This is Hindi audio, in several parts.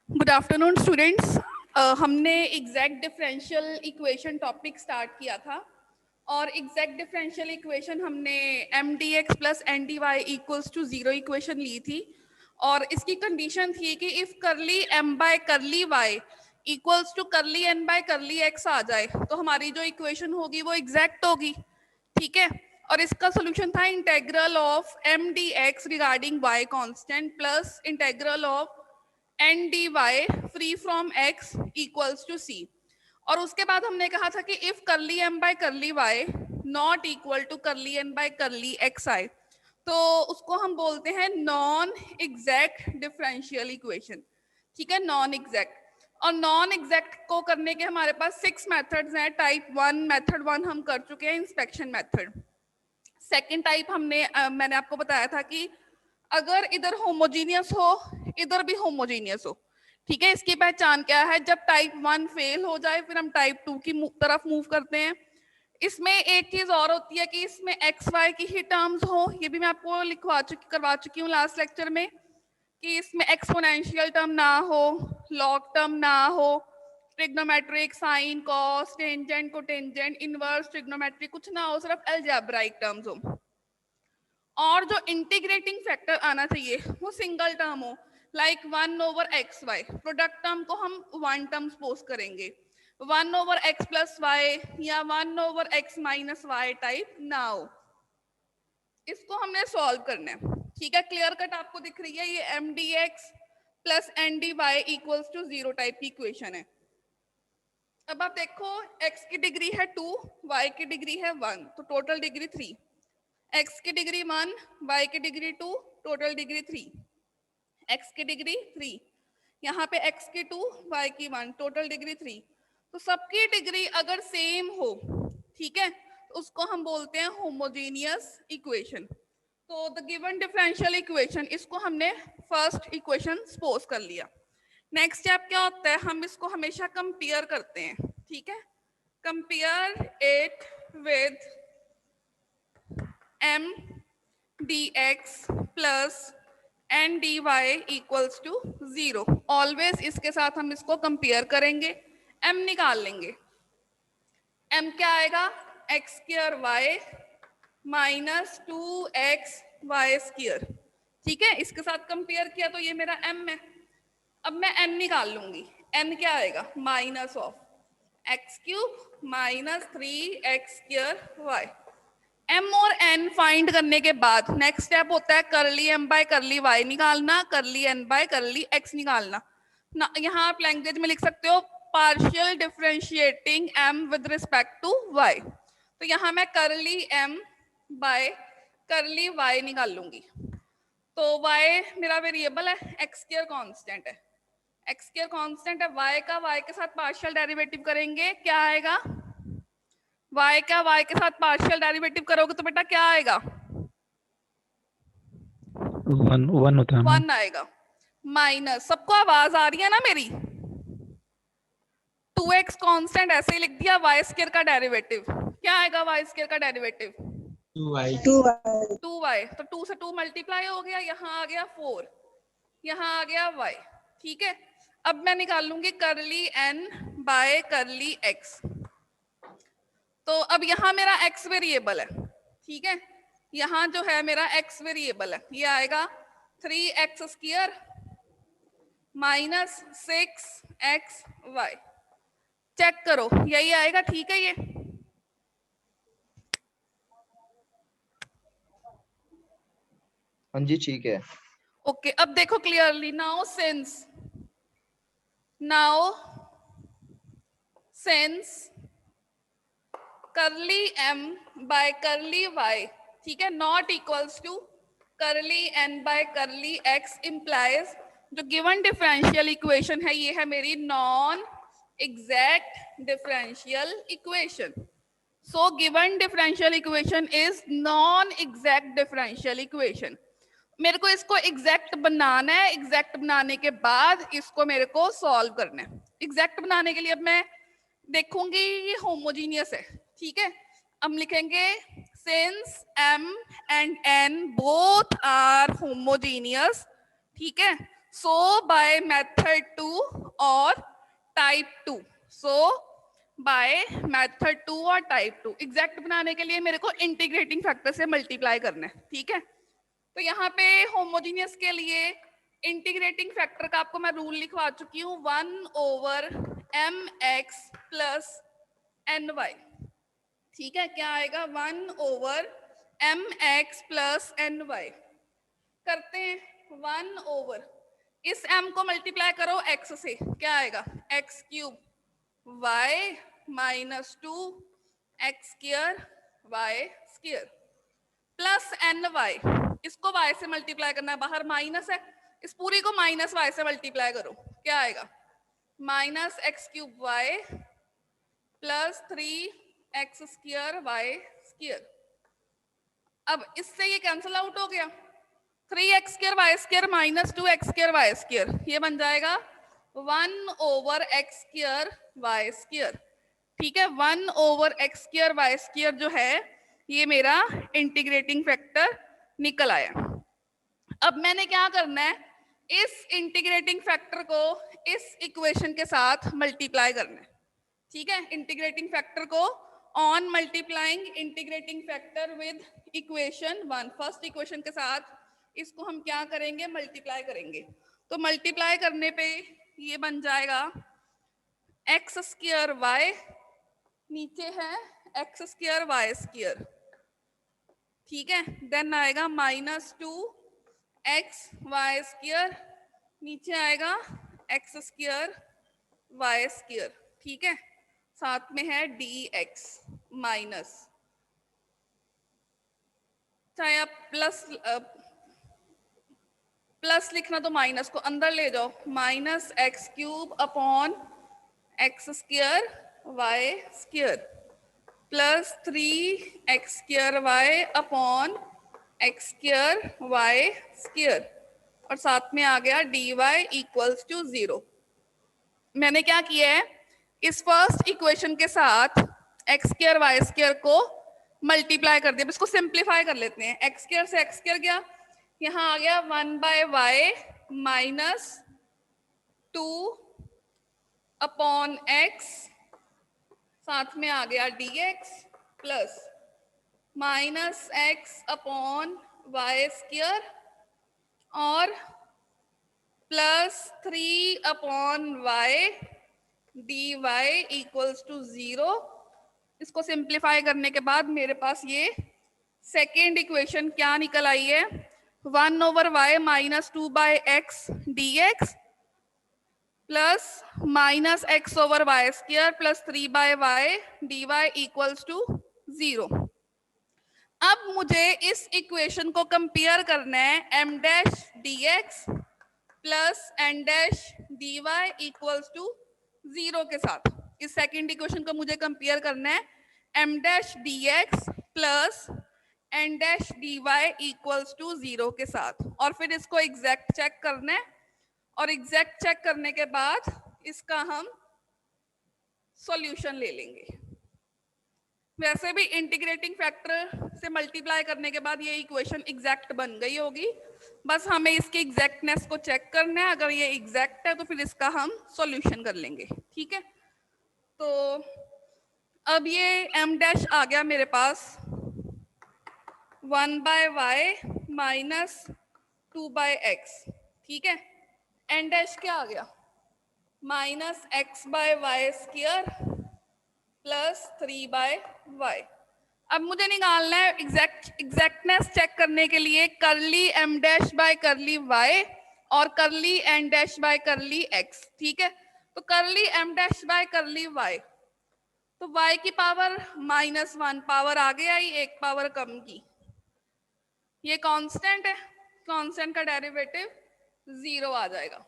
Good afternoon students. हमने exact differential equation topic start किया था और एग्जैक्ट डिफरेंशियल इक्वेशन हमने M D x plus N D Y equals to zero equation ली थी और इसकी कंडीशन थी कि if curly M by curly Y equals to curly N by curly X आ जाए तो हमारी जो इक्वेशन होगी वो एग्जैक्ट होगी। ठीक है, और इसका सोल्यूशन था integral of M D X regarding Y constant plus integral of N D Y free from X equals to C. और उसके बाद हमने कहा था कि if curly M by curly Y not equal to curly N by curly X आई तो उसको हम बोलते हैं नॉन एग्जैक्ट डिफरेंशियल इक्वेशन। ठीक है, नॉन एग्जैक्ट। और नॉन एग्जैक्ट को करने के हमारे पास 6 मेथड्स हैं। टाइप 1 मेथड 1 हम कर चुके हैं, इंस्पेक्शन मेथड। सेकेंड टाइप मैंने आपको बताया था कि अगर इधर होमोजीनियस हो इधर भी होमोजीनियस हो। ठीक है, इसकी पहचान क्या है? जब टाइप 1 फेल हो जाए फिर हम टाइप 2 की तरफ मूव करते हैं। इसमें एक चीज और होती है कि इसमें एक्स वाई की ही टर्म्स हो। ये भी मैं आपको करवा चुकी हूँ लास्ट लेक्चर में कि इसमें एक्सपोनेंशियल टर्म ना हो, लॉग टर्म ना हो, trigonometric, sine, cos, tangent, cotangent, inverse, trigonometric कुछ ना हो, सिर्फ अलजेब्राइक टर्म्स हो। और जो इंटीग्रेटिंग फैक्टर आना चाहिए वो सिंगल टर्म हो, लाइक 1/xy। प्रोडक्ट टर्म को हम वन टर्म सपोज करेंगे, 1/x प्लस वाई या 1/x माइनस वाई टाइप ना हो। इसको हमने सॉल्व करना है। ठीक है, क्लियर कट आपको दिख रही है? ये M D x plus N D Y equals to zero type की इक्वेशन है। अब आप देखो, x की डिग्री है 2, y की डिग्री है 1, तो टोटल डिग्री 3। x की डिग्री 1, y की डिग्री 2, टोटल डिग्री 3। x की डिग्री 3, यहाँ पे x की 2, y की 1, टोटल डिग्री 3। तो सबकी डिग्री अगर सेम हो, ठीक है, तो उसको हम बोलते हैं होमोजेनियस इक्वेशन। तो द गिवन डिफरेंशियल इक्वेशन, इसको हमने फर्स्ट इक्वेशन सपोज कर लिया। नेक्स्ट स्टेप क्या होता है? हम इसको हमेशा कंपेयर करते हैं। ठीक है, compare it with M D x plus N D Y equals to zero. Always इसके साथ हम इसको कंपेयर करेंगे, एम निकाल लेंगे। एम क्या आएगा? X square Y minus 2x Y square. ठीक है, इसके साथ कंपेयर किया तो ये मेरा m है। अब मैं n निकाल लूंगी। n क्या आएगा? Minus of X cube minus 3x square Y. m और n फाइंड करने के बाद नेक्स्ट स्टेप होता है curly m by curly y निकालना, करली n बाय करली x निकालना ना। यहाँ आप लैंग्वेज में लिख सकते हो partial differentiating m with respect to y। तो यहाँ मैं करली m बाय करली y निकाल लूंगी। तो y मेरा वेरिएबल है, x स्क्वायर कांस्टेंट है, x स्क्वायर कांस्टेंट है। y का y के साथ पार्शियल डेरिवेटिव करेंगे, क्या आएगा? y का y के साथ पार्शियल डेरिवेटिव करोगे तो बेटा क्या आएगा? 1 होता है ना। 1 आएगा। माइनस, सबको आवाज आ रही है ना मेरी? 2x कांस्टेंट ऐसे ही लिख दिया, y स्क्वायर का डेरिवेटिव क्या आएगा? y स्क्वायर का डेरिवेटिव 2y 2y, तो 2 से 2 मल्टीप्लाई हो गया, यहाँ आ गया 4, यहाँ आ गया y। ठीक है, अब मैं निकाल लूंगी करली n बाय करली x। तो अब यहाँ मेरा x वेरिएबल है। ठीक है, यहाँ जो है मेरा x वेरिएबल है, ये आएगा 3x square minus 6xy। Check करो, यही आएगा। ठीक है, ये हाँ जी ठीक है। ओके। अब देखो क्लियरली, नाउ सिंस करली m बाय करली y, ठीक है, not equals to curly n by curly x implies जो गिवन डिफरेंशियल इक्वेशन है ये है मेरी non exact differential equation. So given differential equation is non exact differential equation. मेरे को इसको एग्जैक्ट बनाना है, एग्जैक्ट बनाने के बाद इसको मेरे को सॉल्व करना है। एग्जैक्ट बनाने के लिए अब मैं देखूंगी ये होमोजीनियस है। ठीक है, हम लिखेंगे since m and n both are homogeneous. ठीक है, सो बाय मेथड 2 और टाइप 2, सो बाय मेथड 2 और टाइप 2 एग्जैक्ट बनाने के लिए मेरे को इंटीग्रेटिंग फैक्टर से मल्टीप्लाई करना है, ठीक है। तो यहाँ पे होमोजीनियस के लिए इंटीग्रेटिंग फैक्टर का आपको मैं रूल लिखवा चुकी हूँ, 1/mx प्लस ny, ठीक है। क्या आएगा 1/mx प्लस ny। करते हैं 1/, इस m को मल्टीप्लाई करो x से, क्या आएगा x cube y minus 2 x square y square plus ny, इसको y से मल्टीप्लाई करना है, बाहर माइनस है, इस पूरी को माइनस y से मल्टीप्लाई करो, क्या आएगा minus x cube y plus 3x square y square. अब इससे ये कैंसिल आउट हो गया, 3x square y square minus 2x square y square, ये बन जाएगा 1/x स्क्वायर y स्क्वायर, ठीक है। 1/x स्क्वायर y स्क्वायर जो है ये मेरा इंटीग्रेटिंग फैक्टर निकल आया। अब मैंने क्या करना है, इस इंटीग्रेटिंग फैक्टर को इस इक्वेशन के साथ मल्टीप्लाई करना है, ठीक है। इंटीग्रेटिंग फैक्टर को on multiplying integrating factor with equation 1, first equation के साथ इसको हम क्या करेंगे मल्टीप्लाई करेंगे। तो मल्टीप्लाई करने पे ये बन जाएगा x स्क्वायर y, नीचे है x स्क्वायर y स्क्वायर, ठीक है। देन आएगा माइनस 2x y स्क्वायर, नीचे आएगा x स्क्वायर y स्क्वायर, ठीक है। साथ में है dx माइनस, चाहे आप प्लस लिखना तो माइनस को अंदर ले जाओ, minus x cube upon x square y square plus 3x square y upon x square y square और साथ में आ गया dy इक्वल्स टू 0। मैंने क्या किया है, इस फर्स्ट इक्वेशन के साथ x स्क्वायर y स्क्वायर को मल्टीप्लाई कर दिया, इसको सिंप्लीफाई कर लेते हैं, x स्क्वायर से x स्क्वायर गया, यहाँ आ गया 1/y माइनस 2 अपॉन x, साथ में आ गया dx plus minus x upon y square और plus 3 upon y dy equals to 0। इसको सिंप्लीफाई करने के बाद मेरे पास ये सेकेंड इक्वेशन क्या निकल आई है, 1/y minus 2/x dx plus minus x over y square plus 3/y dy equals to 0। अब मुझे इस इक्वेशन को कंपेयर करना है m dash dx plus n dash dy equals to 0 के साथ। इस सेकेंड इक्वेशन को मुझे कंपेयर करना है m dash dx plus n dash dy equals to 0 के साथ, और फिर इसको एग्जैक्ट चेक करना है, और एग्जैक्ट चेक करने के बाद इसका हम सॉल्यूशन ले लेंगे। वैसे भी इंटीग्रेटिंग फैक्टर से मल्टीप्लाई करने के बाद ये इक्वेशन एग्जैक्ट बन गई होगी, बस हमें इसकी एग्जैक्टनेस को चेक करना है, अगर ये एग्जैक्ट है तो फिर इसका हम सॉल्यूशन कर लेंगे, ठीक है। तो अब ये m डैश आ गया मेरे पास 1/y माइनस 2/x, ठीक है। n डैश क्या आ गया minus x/y square plus 3/y। अब मुझे निकालना है एग्जैक्टनेस चेक करने के लिए करली m dash by curly y और करली n dash by curly x, ठीक है। तो curly m dash by curly y, तो y की पावर -1 पावर आगे आई, एक पावर कम की, ये कांस्टेंट है, कांस्टेंट का डेरिवेटिव 0 आ जाएगा।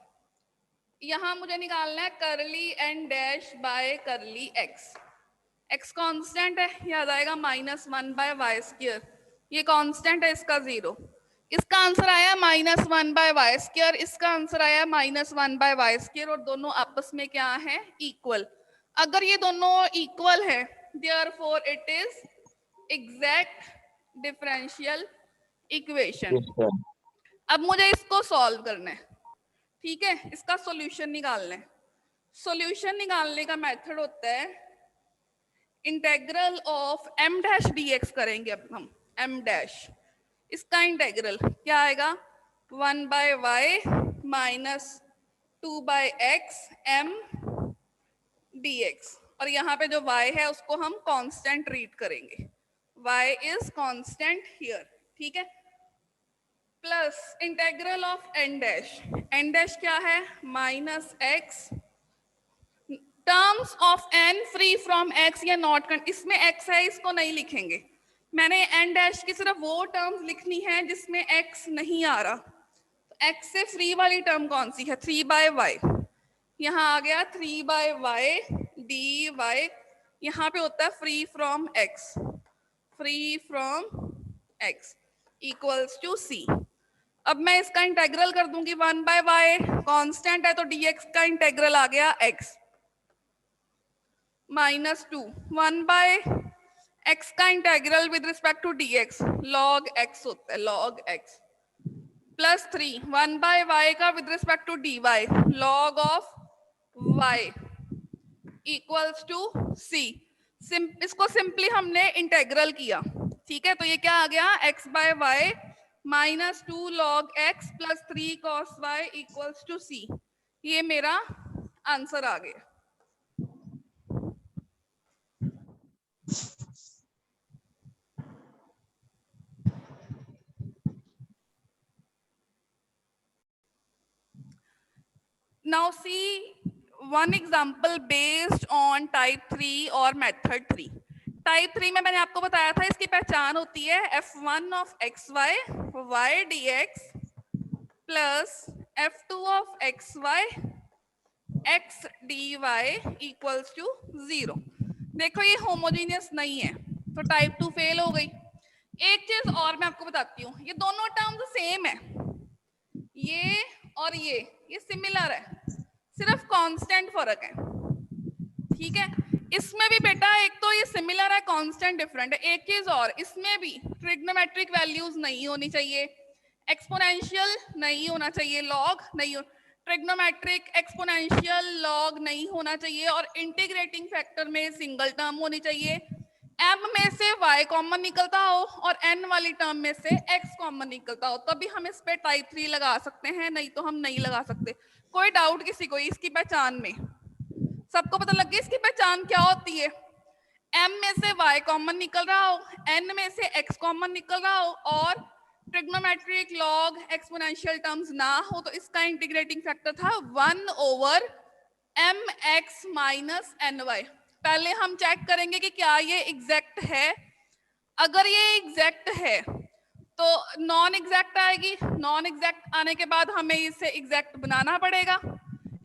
यहां मुझे निकालना है करली n dash by curly x, x constant है, ये आ जाएगा -1/y स्क्वायर, ये कांस्टेंट है, इसका 0। इसका आंसर आया -1/y स्क्वायर, इसका आंसर आया -1/y स्क्वायर, और दोनों आपस में क्या है इक्वल। अगर ये दोनों इक्वल है therefore it is exact differential equation. अब मुझे इसको सॉल्व करना है, ठीक है, इसका सॉल्यूशन निकालना है। सॉल्यूशन निकालने का मेथड होता है integral of m dash dx करेंगे अब हम। m डैश, इसका इंटेग्रल क्या आएगा, 1/y minus 2/x m dx, और यहाँ पे जो y है उसको हम कांस्टेंट रीड करेंगे, y इज कांस्टेंट हियर, ठीक है। Plus integral of n dash क्या है, minus x, terms of n free from x या नॉट, इसमें x है इसको नहीं लिखेंगे, मैंने n डैश की सिर्फ वो टर्म्स लिखनी है जिसमें x नहीं आ रहा। तो x से फ्री वाली टर्म कौन सी है, 3/y, यहाँ आ गया 3/y dy, यहाँ पे होता है free from x equals to c। अब मैं इसका इंटेग्रल कर दूंगी, 1/y कांस्टेंट है तो dx का इंटेग्रल आ गया x माइनस 2, 1/x का integral with respect to dx log x होता है, log x, प्लस 3, 1/y का with respect to dy log of y equals to c। इसको सिंपली हमने इंटेग्रल किया, ठीक है, तो ये क्या आ गया, x/y minus 2 log x plus 3 cos y equals to c। ये मेरा आंसर आ गया। Now see one example based on type 3 और method 3। टाइप 3 में मैंने आपको बताया था इसकी पहचान होती है f1 of xy y dx plus f2 of xy x dy equals to 0। देखो ये होमोजेनियस नहीं है तो टाइप 2 फेल हो गई। एक चीज और मैं आपको बताती हूँ, ये दोनों टर्म्स सेम है, ये और ये सिमिलर है, सिर्फ कांस्टेंट फर्क है, ठीक है। इसमें भी बेटा एक तो ये सिमिलर है, कांस्टेंट डिफरेंट है। एक चीज और, इसमें भी ट्रिग्नोमेट्रिक वैल्यूज नहीं होनी चाहिए, एक्सपोनेंशियल नहीं होना चाहिए, लॉग नहीं, ट्रिग्नोमेट्रिक एक्सपोनेंशियल लॉग नहीं होना चाहिए, और इंटीग्रेटिंग फैक्टर में सिंगल टर्म होनी चाहिए, m में से y कॉमन निकलता हो और n वाली टर्म में से x कॉमन निकलता हो, तभी हम इस पे टाइप 3 लगा सकते हैं, नहीं तो हम नहीं लगा सकते। कोई डाउट किसी को इसकी पहचान में? सबको पता लग गया इसकी पहचान क्या होती है? m में से y कॉमन निकल रहा हो, n में से x कॉमन निकल रहा हो, और ट्रिग्नोमेट्रिक लॉग एक्सपोनेंशियल टर्म्स ना हो, तो इसका इंटीग्रेटिंग फैक्टर था 1/mx माइनस ny। पहले हम चेक करेंगे कि क्या ये एग्जैक्ट है। अगर ये एग्जैक्ट है तो नॉन एग्जैक्ट आएगी, नॉन एग्जैक्ट आने के बाद हमें इसे एग्जैक्ट बनाना पड़ेगा।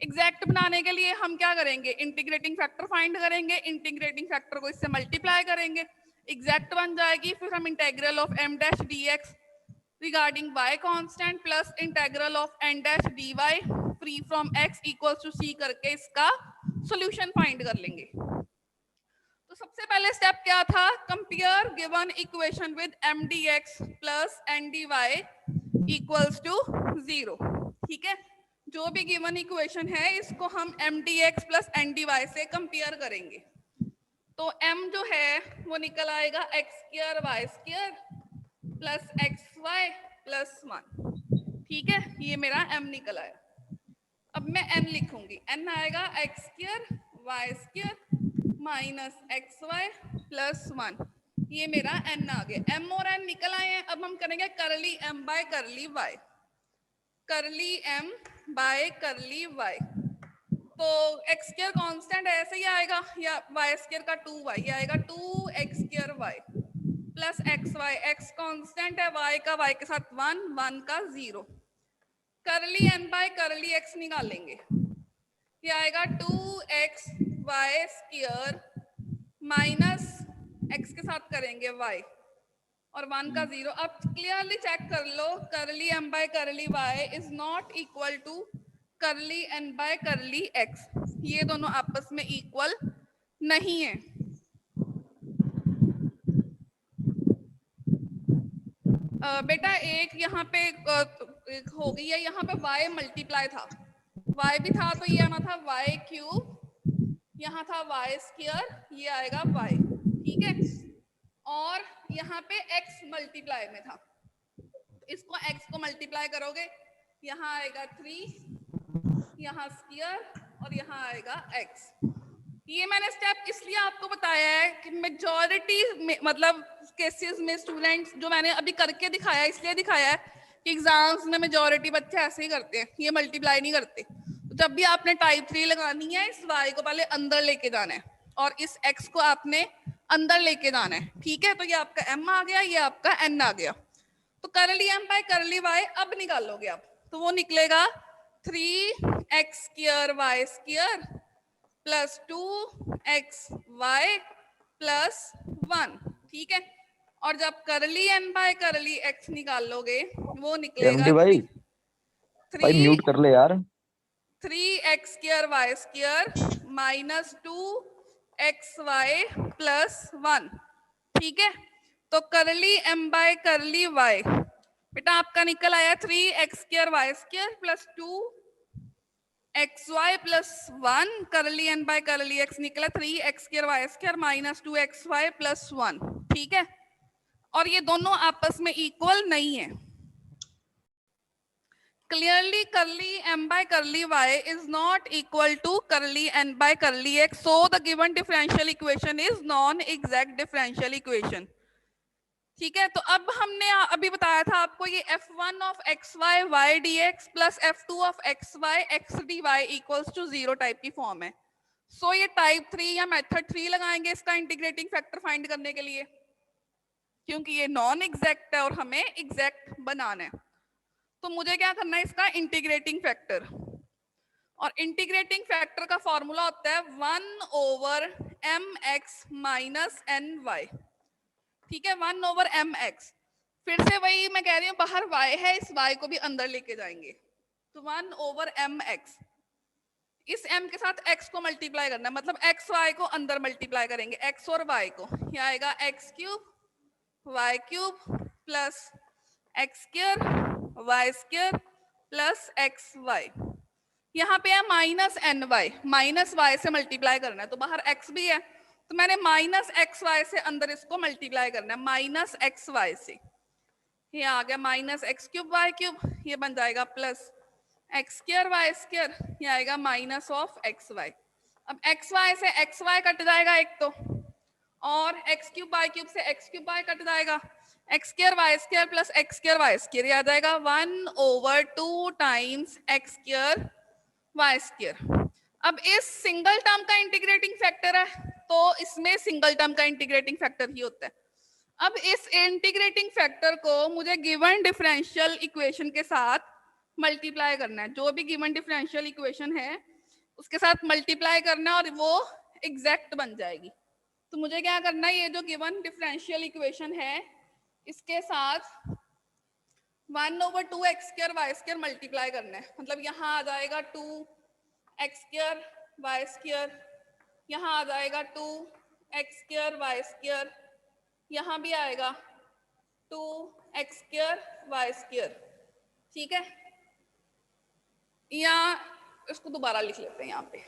एग्जैक्ट बनाने के लिए हम क्या करेंगे, इंटीग्रेटिंग फैक्टर फाइंड करेंगे, इंटीग्रेटिंग फैक्टर को इससे मल्टीप्लाई करेंगे, एग्जैक्ट बन जाएगी। फिर हम integral of m dash dx regarding y constant plus integral of n dash dy free from x equals to c करके इसका सॉल्यूशन फाइंड कर लेंगे। तो सबसे पहले स्टेप क्या था, compare given equation with m dx plus n dy equals to 0, ठीक है। जो भी गिवन इक्वेशन है इसको हम m dx plus n dy से कंपेयर करेंगे। तो m जो है वो निकल आएगा x square y square plus xy plus 1, ठीक है, ये मेरा m निकल आया। अब मैं n लिखूंगी, n आएगा x square y square minus xy plus 1, ये मेरा n आ गया। m और n निकल आए हैं। अब हम करेंगे करली m बाय करली y, करली m बाय करली y। तो x स्क्वायर कांस्टेंट ऐसे ही आएगा, या y स्क्वायर का 2y, ये आएगा 2x square y plus xy, x constant है, y का y के साथ 1, 1 का 0। करली n बाय करली x निकालेंगे, ये आएगा 2x y square minus x के साथ करेंगे y और 1 का 0। अब क्लियरली चेक कर लो, curly m by curly y is not equal to curly n by curly x, ये दोनों आपस में इक्वल नहीं है। बेटा एक यहाँ पे एक हो गई है, यहाँ पे y मल्टीप्लाई था, y भी था तो ये आना था y क्यूब, यहाँ था y स्क्वायर, ये आएगा y, ठीक है। और यहाँ पे x मल्टीप्लाई में था, इसको x को मल्टीप्लाई करोगे, यहाँ आएगा 3, यहाँ स्क्वायर और यहाँ आएगा x। ये मैंने स्टेप इसलिए आपको बताया है कि मेजॉरिटी में मतलब केसेस में स्टूडेंट्स जो मैंने अभी करके दिखाया इसलिए दिखाया है कि एग्जाम्स में मेजॉरिटी बच्चे ऐसे ही करते हैं, ये मल्टीप्लाई नहीं करते। तो जब भी आपने टाइप 3 लगानी है, इस y को पहले अंदर लेके जाना है और इस x को आपने अंदर लेके जाना है, ठीक है। तो ये आपका m आ गया, ये आपका n आ गया। तो curly m by curly y अब निकालोगे आप, तो वो निकलेगा 3x square y square plus 2xy plus 1, ठीक है। और जब करली n बाय करली x निकालोगे वो निकलेगा भाई भाई म्यूट कर ले यार। 3x square y square minus 2xy plus 1, ठीक है। तो curly m by curly y बेटा आपका निकल आया 3x square y square plus 2xy plus 1, करली n बाय करली x निकला 3x square y square minus 2xy plus 1, ठीक है। और ये दोनों आपस में इक्वल नहीं है। Clearly curly m by curly y is not equal to curly n by curly x, so the given differential equation is non-exact differential equation, ठीक है। तो अब हमने अभी बताया था आपको ये f1 of xy y dx plus f2 of xy x dy equals to 0 type की फॉर्म है। सो ये टाइप 3 या मेथड 3 लगाएंगे इसका इंटीग्रेटिंग फैक्टर फाइंड करने के लिए, क्योंकि ये नॉन एग्जैक्ट है और हमें एग्जैक्ट बनाना है। तो मुझे क्या करना है, इसका इंटीग्रेटिंग फैक्टर, और इंटीग्रेटिंग फैक्टर का फॉर्मूला होता है 1/mx माइनस ny, ठीक है। 1/mx, फिर से वही मैं कह रही हूँ, बाहर y है, इस y को भी अंदर लेके जाएंगे, तो 1/mx, इस m के साथ x को मल्टीप्लाई करना है, मतलब x y को अंदर मल्टीप्लाई करेंगे, x और y को, यह आएगा x cube y cube plus x square y square plus x Y, यहाँ पे है minus N Y, minus Y से मल्टीप्लाई करना है, तो बाहर x भी है तो मैंने माइनस एक्स वाई से अंदर इसको मल्टीप्लाई करना है, माइनस एक्स वाई से, ये आ गया minus x cube Y cube, ये बन जाएगा plus X square Y square, ये आएगा माइनस ऑफ एक्स वाई। अब एक्स वाई से एक्स वाई कट जाएगा एक तो, और एक्स क्यूब वाई क्यूब से एक्स क्यूब वाई कट जाएगा, X square Y square plus X square Y square, ये आ जाएगा 1/2 times X square Y square. अब इस सिंगल टर्म का इंटीग्रेटिंग फैक्टर है, तो इसमें सिंगल टर्म का इंटीग्रेटिंग फैक्टर ही होता है। अब इस इंटीग्रेटिंग फैक्टर को मुझे गिवन डिफरेंशियल इक्वेशन के साथ मल्टीप्लाई करना है, जो भी गिवन डिफरेंशियल इक्वेशन है उसके साथ मल्टीप्लाई करना है और वो एग्जैक्ट बन जाएगी। तो मुझे क्या करना है, ये जो गिवन डिफरेंशियल इक्वेशन है इसके साथ 1/2 X square Y square multiply करना है, मतलब यहाँ आ जाएगा 2 एक्स स्क्वायर वाई स्क्वायर, यहाँ आ जाएगा 2 एक्स स्क्वायर वाई स्क्वायर, यहाँ भी आएगा 2 एक्स स्क्वायर वाई स्क्वायर, ठीक है। यहाँ इसको दोबारा लिख लेते हैं, यहाँ पे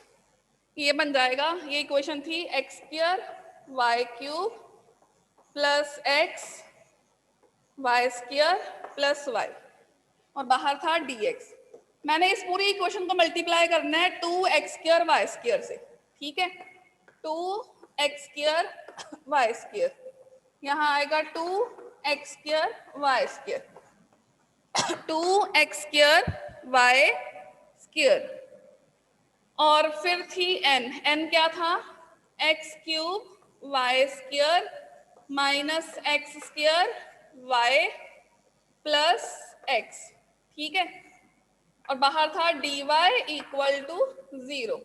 ये बन जाएगा, ये इक्वेशन थी X square Y cube plus x Y square plus Y, और बाहर था dx। मैंने इस पूरी इक्वेशन को मल्टीप्लाई करना है 2x स्क्वायर वाई स्क्वायर से, ठीक है। 2x स्क्वायर वाई स्क्वायर, यहाँ आएगा 2x square Y square, 2x square Y square, और फिर थी n क्या था, x cube Y square minus x square Y plus X, ठीक है। और बाहर था dy इक्वल टू 0।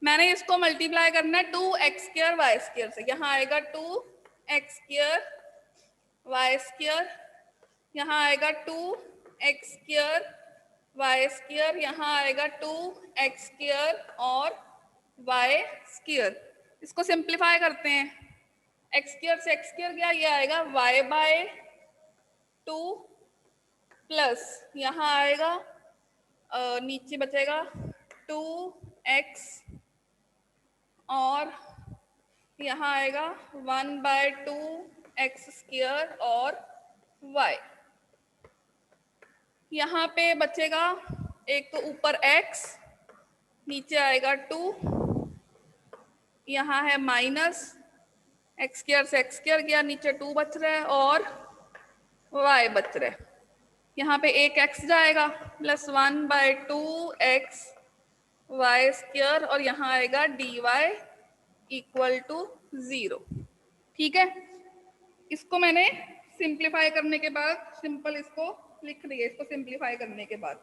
मैंने इसको मल्टीप्लाई करना है 2x स्क्वायर वाई स्क्वायर से, यहाँ आएगा 2x स्क्वायर वाई स्क्वायर, यहाँ आएगा 2x स्क्वायर वाई स्क्वायर, यहाँ आएगा 2x स्क्वायर और वाई स्क्वायर। इसको सिंप्लीफाई करते हैं, x स्क्वायर से x स्क्वायर गया, ये आएगा y बाय 2 प्लस यहाँ आएगा नीचे बचेगा 2x और यहाँ आएगा 1/2x² और y। यहाँ पे बचेगा एक तो ऊपर x, नीचे आएगा 2, यहाँ है माइनस x² से x² गया, नीचे 2 बच रहा है और y बच रहा है। यहाँ पे एक x जाएगा प्लस 1/2x² और यहाँ आएगा dy = 0। ठीक है, इसको मैंने सिंप्लीफाई करने के बाद सिंपल इसको लिख दिया। इसको सिंप्लीफाई करने के बाद,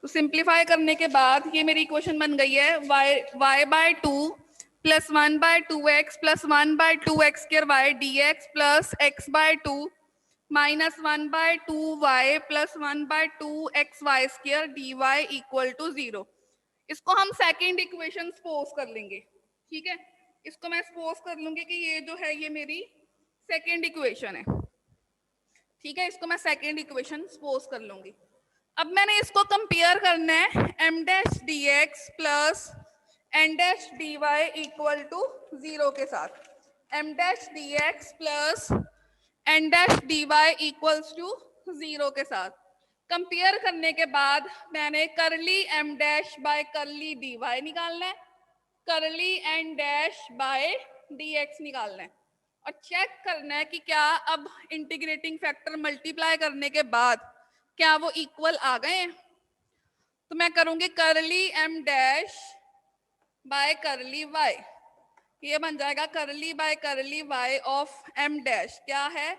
तो सिंप्लीफाई करने के बाद ये मेरी इक्वेशन बन गई है y/2 + 1/2x + 1/2x² y dx plus x/2 -1/2y + 1/2xy² dy = 0। इसको हम सेकेंड इक्वेशन सपोज कर लेंगे। ठीक है, इसको मैं सपोज कर लूंगी कि ये जो है ये मेरी सेकेंड इक्वेशन है। ठीक है, इसको मैं सेकेंड इक्वेशन सपोज कर लूंगी। अब मैंने इसको कंपेयर करना है m' dx plus n' dy = 0 के साथ। m' dx plus n' dy = 0 के साथ कंपेयर करने के बाद मैंने करली m' बाय करली dy निकालना है, करली n' बाय dx निकालना है और चेक करना है कि क्या अब इंटीग्रेटिंग फैक्टर मल्टीप्लाई करने के बाद क्या वो इक्वल आ गए हैं। तो मैं करूंगी करली m' बाय करली y, ये बन जाएगा करली by curly y of m' क्या है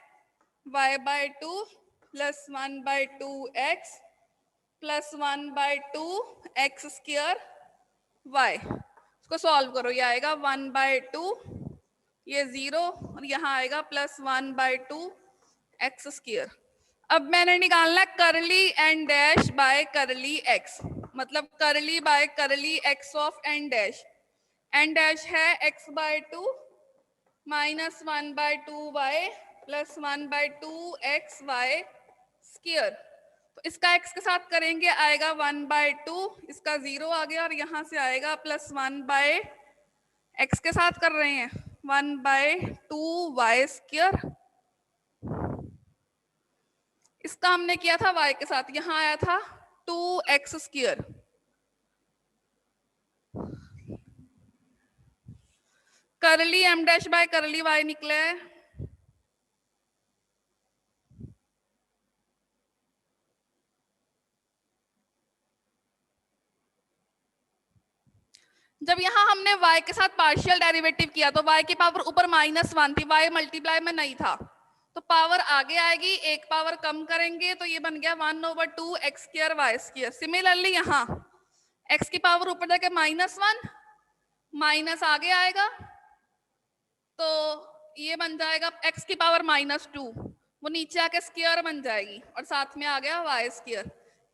y/2 + 1/2x + 1/2x² y। इसको सॉल्व करो, ये आएगा 1/2, ये 0 और यहाँ आएगा प्लस 1/2x²। अब मैंने निकालना करली n' बाय करली x, मतलब करली by curly x of n' n' है x/2 -1/2y + 1/2xy²। तो इसका x के साथ करेंगे आएगा 1/2, इसका 0 आ गया और यहाँ से आएगा प्लस 1/x के साथ कर रहे हैं 1/2y²। इसका हमने किया था y के साथ, यहाँ आया था 2x²। करली m' बाय करली y निकला है जब यहाँ हमने y के साथ पार्शियल डेरिवेटिव किया तो y की पावर ऊपर -1 थी, y मल्टीप्लाई में नहीं था तो पावर आगे आएगी, एक पावर कम करेंगे तो ये बन गया 1/2x² y²। सिमिलरली यहाँ x की पावर ऊपर जाके -1 माइनस आगे आएगा तो ये बन जाएगा x की पावर -2, वो नीचे आके स्क्वायर बन जाएगी और साथ में आ गया y²।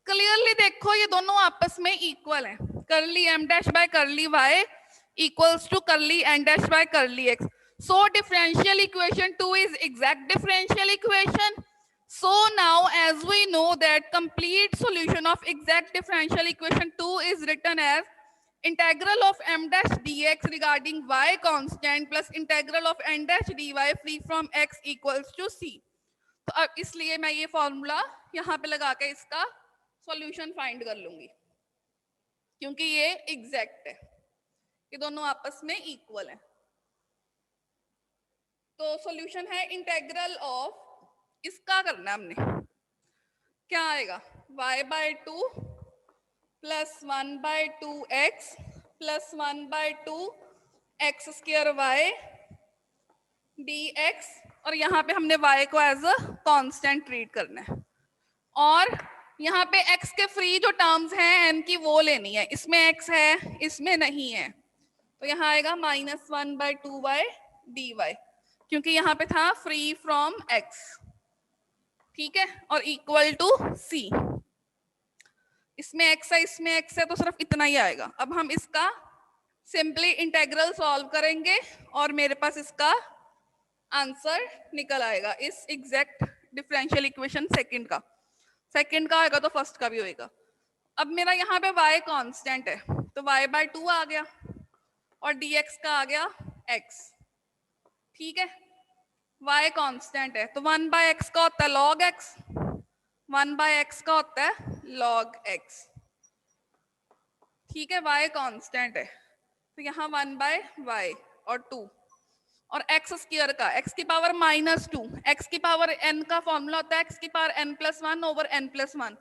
क्लियरली देखो ये दोनों आपस में इक्वल हैं, करली m' बाय करली y = करली n' by curly x। So differential equation 2 is exact differential equation. So now as we know that complete solution of exact differential equation 2 is written as integral of m' dx regarding y constant plus integral of n' dy free from x = c। तो अब इसलिए मैं ये फॉर्मूला यहाँ पे लगा के इसका सॉल्यूशन फाइंड कर लूंगी क्योंकि ये एग्जैक्ट है, ये दोनों आपस में इक्वल है। तो सॉल्यूशन है इंटेग्रल ऑफ, इसका करना है हमने, क्या आएगा y/2 + 1/2x + 1/2x² y dx और यहाँ पे हमने y को एज अ कांस्टेंट ट्रीट करना है और यहाँ पे x के फ्री जो टर्म्स हैं n की वो लेनी है, इसमें x है इसमें नहीं है तो यहाँ आएगा -1/2y dy क्योंकि यहाँ पे था फ्री फ्रॉम x। ठीक है, और इक्वल टू c, इसमें x है इसमें x है तो सिर्फ इतना ही आएगा। अब हम इसका सिंपली इंटेग्रल सॉल्व करेंगे और मेरे पास इसका आंसर निकल आएगा इस एग्जैक्ट डिफरेंशियल इक्वेशन सेकंड का। सेकंड का आएगा तो फर्स्ट का भी होएगा। अब मेरा यहाँ पे y कांस्टेंट है तो y बाय 2 आ गया और dx का आ गया x। ठीक है, y कांस्टेंट है तो 1 बाय x का होता है log x, 1 बाय x का होता है log x। ठीक है, y कांस्टेंट है तो यहाँ 1 बाय y और 2 और x स्क्वायर का x की पावर -2, x की पावर n का फॉर्मूला होता है x की पावर n+1 ओवर n+1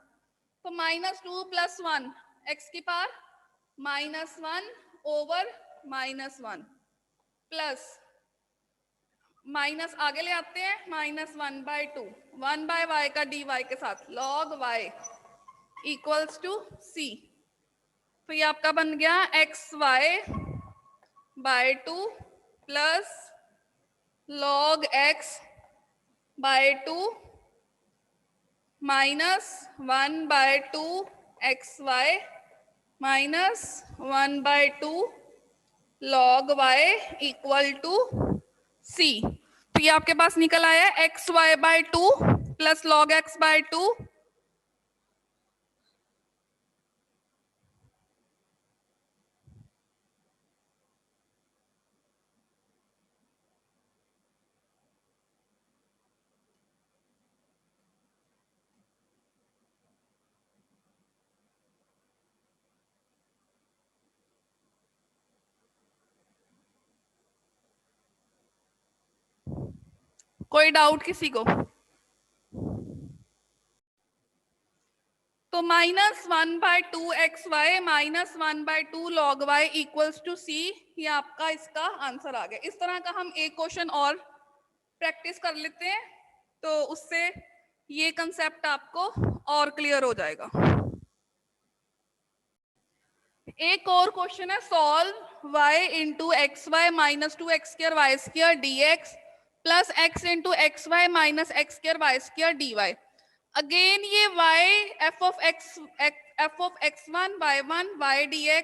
तो -2 + 1 x की पावर -1 ओवर -1 प्लस माइनस आगे ले आते हैं -1/2 1 बाय y का dy के साथ log y equals to c। तो ये आपका बन गया xy/2 plus log x/2 -1/2 xy -1/2 log y equal to c। तो ये आपके पास निकल आया xy/2 प्लस log x/2 कोई डाउट किसी को? तो -1/2 xy -1/2 log y equals to c, ये आपका इसका आंसर आ गया। इस तरह का हम एक क्वेश्चन और प्रैक्टिस कर लेते हैं तो उससे ये कंसेप्ट आपको और क्लियर हो जाएगा। एक और क्वेश्चन है, solve y into x y -2x² y² dx plus x into x y -x² y² dy। Again ये y f of x1 y1 y dx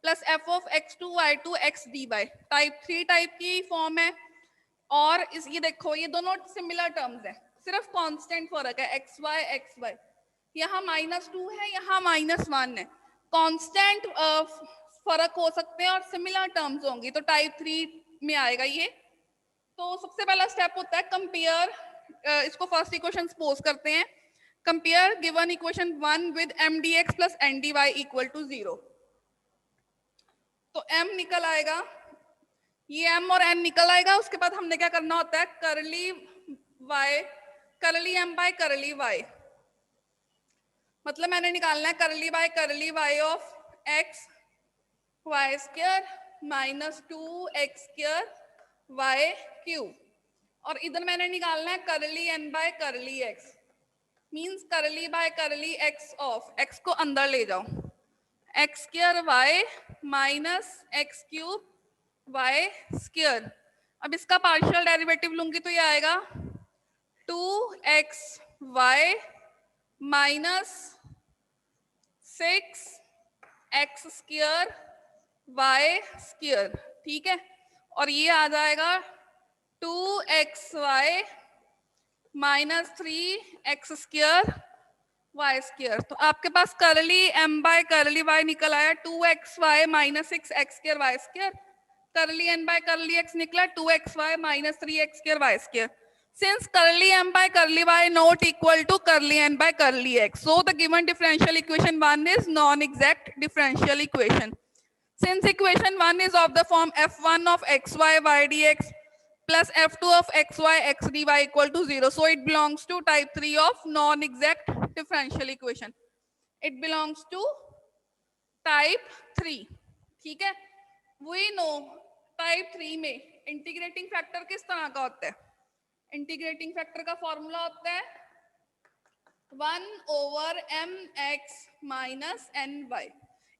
plus f of x2 y2 x dy type 3 type की फॉर्म है। और इस ये देखो ये दोनों सिमिलर टर्म्स है, सिर्फ कांस्टेंट फर्क है x y। यहाँ -2 है, यहाँ -1 है। कांस्टेंट फर्क हो सकते हैं और सिमिलर टर्म्स होंगी तो टाइप 3 में आएगा ये। तो सबसे पहला स्टेप होता है कंपेयर, इसको फर्स्ट इक्वेशन सपोज करते हैं। Compare given equation 1 with m dx plus n dy equal to 0। तो m निकल आएगा, ये m और n निकल आएगा। उसके बाद हमने क्या करना होता है, curly m by curly y, मतलब मैंने निकालना है करली y of x y² -2x² y³ और इधर मैंने निकालना है करली n by curly x, means करली by curly x of x को अंदर ले जाओ x² y -x³ y²। अब इसका पार्शियल डेरिवेटिव लूंगी तो ये आएगा 2xy -6x² y²। ठीक है, और ये आ जाएगा 2xy -3x² y²। तो आपके पास करली m बाय करली y निकल आया 2xy -6x² y², करली n बाय करली x निकला 2xy -3x² y²। Since curly m by curly y not equal to curly n by curly x, so the given differential equation 1 is non-exact differential equation. Since equation 1 is of the form f1 of xy y dx plus f2 of xy x dy equal to 0, so it belongs to type 3 of non-exact differential equation. It belongs to type 3. ठीक है, we know type 3 में इंटीग्रेटिंग फैक्टर किस तरह का होता है। इंटीग्रेटिंग फैक्टर का फॉर्मूला होता है 1/mx -ny।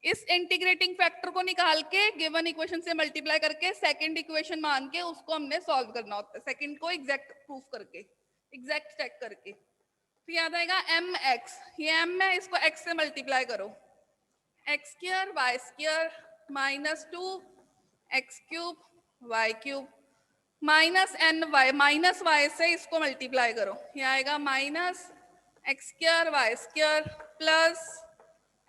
इस इंटीग्रेटिंग फैक्टर को निकाल के गिवन इक्वेशन से मल्टीप्लाई करके सेकंड इक्वेशन मान के उसको हमने सॉल्व करना होता है, सेकंड को एग्जैक्ट प्रूफ करके, एग्जैक्ट चेक करके। तो याद आएगा mx, ये m है, इसको x से मल्टीप्लाई करो x² y² -2x³ y³ -ny से इसको मल्टीप्लाई करो, ये आएगा -x² y² plus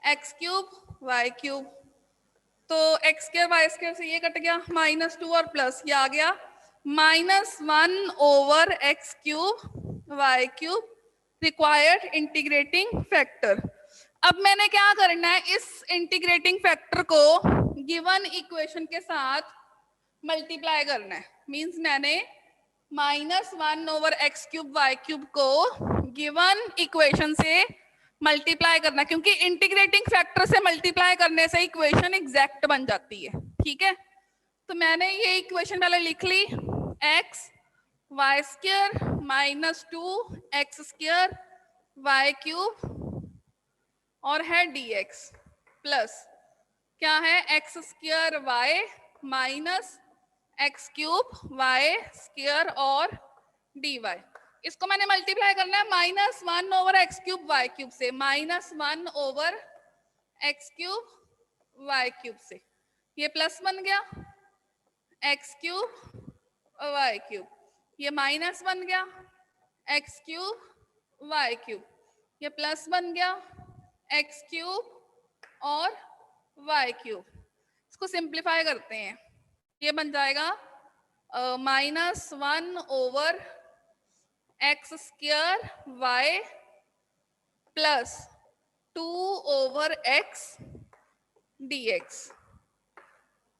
x cube Y cube, तो एक्स स्क्वायर वाई स्क्वायर से ये कट गया, -2 और प्लस ये आ गया -1 over x cube Y cube required integrating factor. अब मैंने क्या करना है, इस इंटीग्रेटिंग फैक्टर को गिवन इक्वेशन के साथ मल्टीप्लाई करना है। मींस मैंने -1 over x cube Y cube को गिवन इक्वेशन से मल्टीप्लाई करना, क्योंकि इंटीग्रेटिंग फैक्टर से मल्टीप्लाई करने से इक्वेशन एग्जैक्ट बन जाती है। ठीक है, तो मैंने ये इक्वेशन पहले लिख ली, X Y square -2 X square Y cube और है dx प्लस क्या है x square Y minus x cube Y square और dy। इसको मैंने मल्टीप्लाई करना है -1 over x cube Y cube से, -1 over x cube Y cube से, ये प्लस बन गया एक्स क्यूब वाई क्यूब, ये माइनस बन गया एक्स क्यूब वाई क्यूब, ये प्लस बन गया एक्स क्यूब और वाई क्यूब। इसको सिंप्लीफाई करते हैं, ये बन जाएगा -1 over x square Y plus 2 over x dx।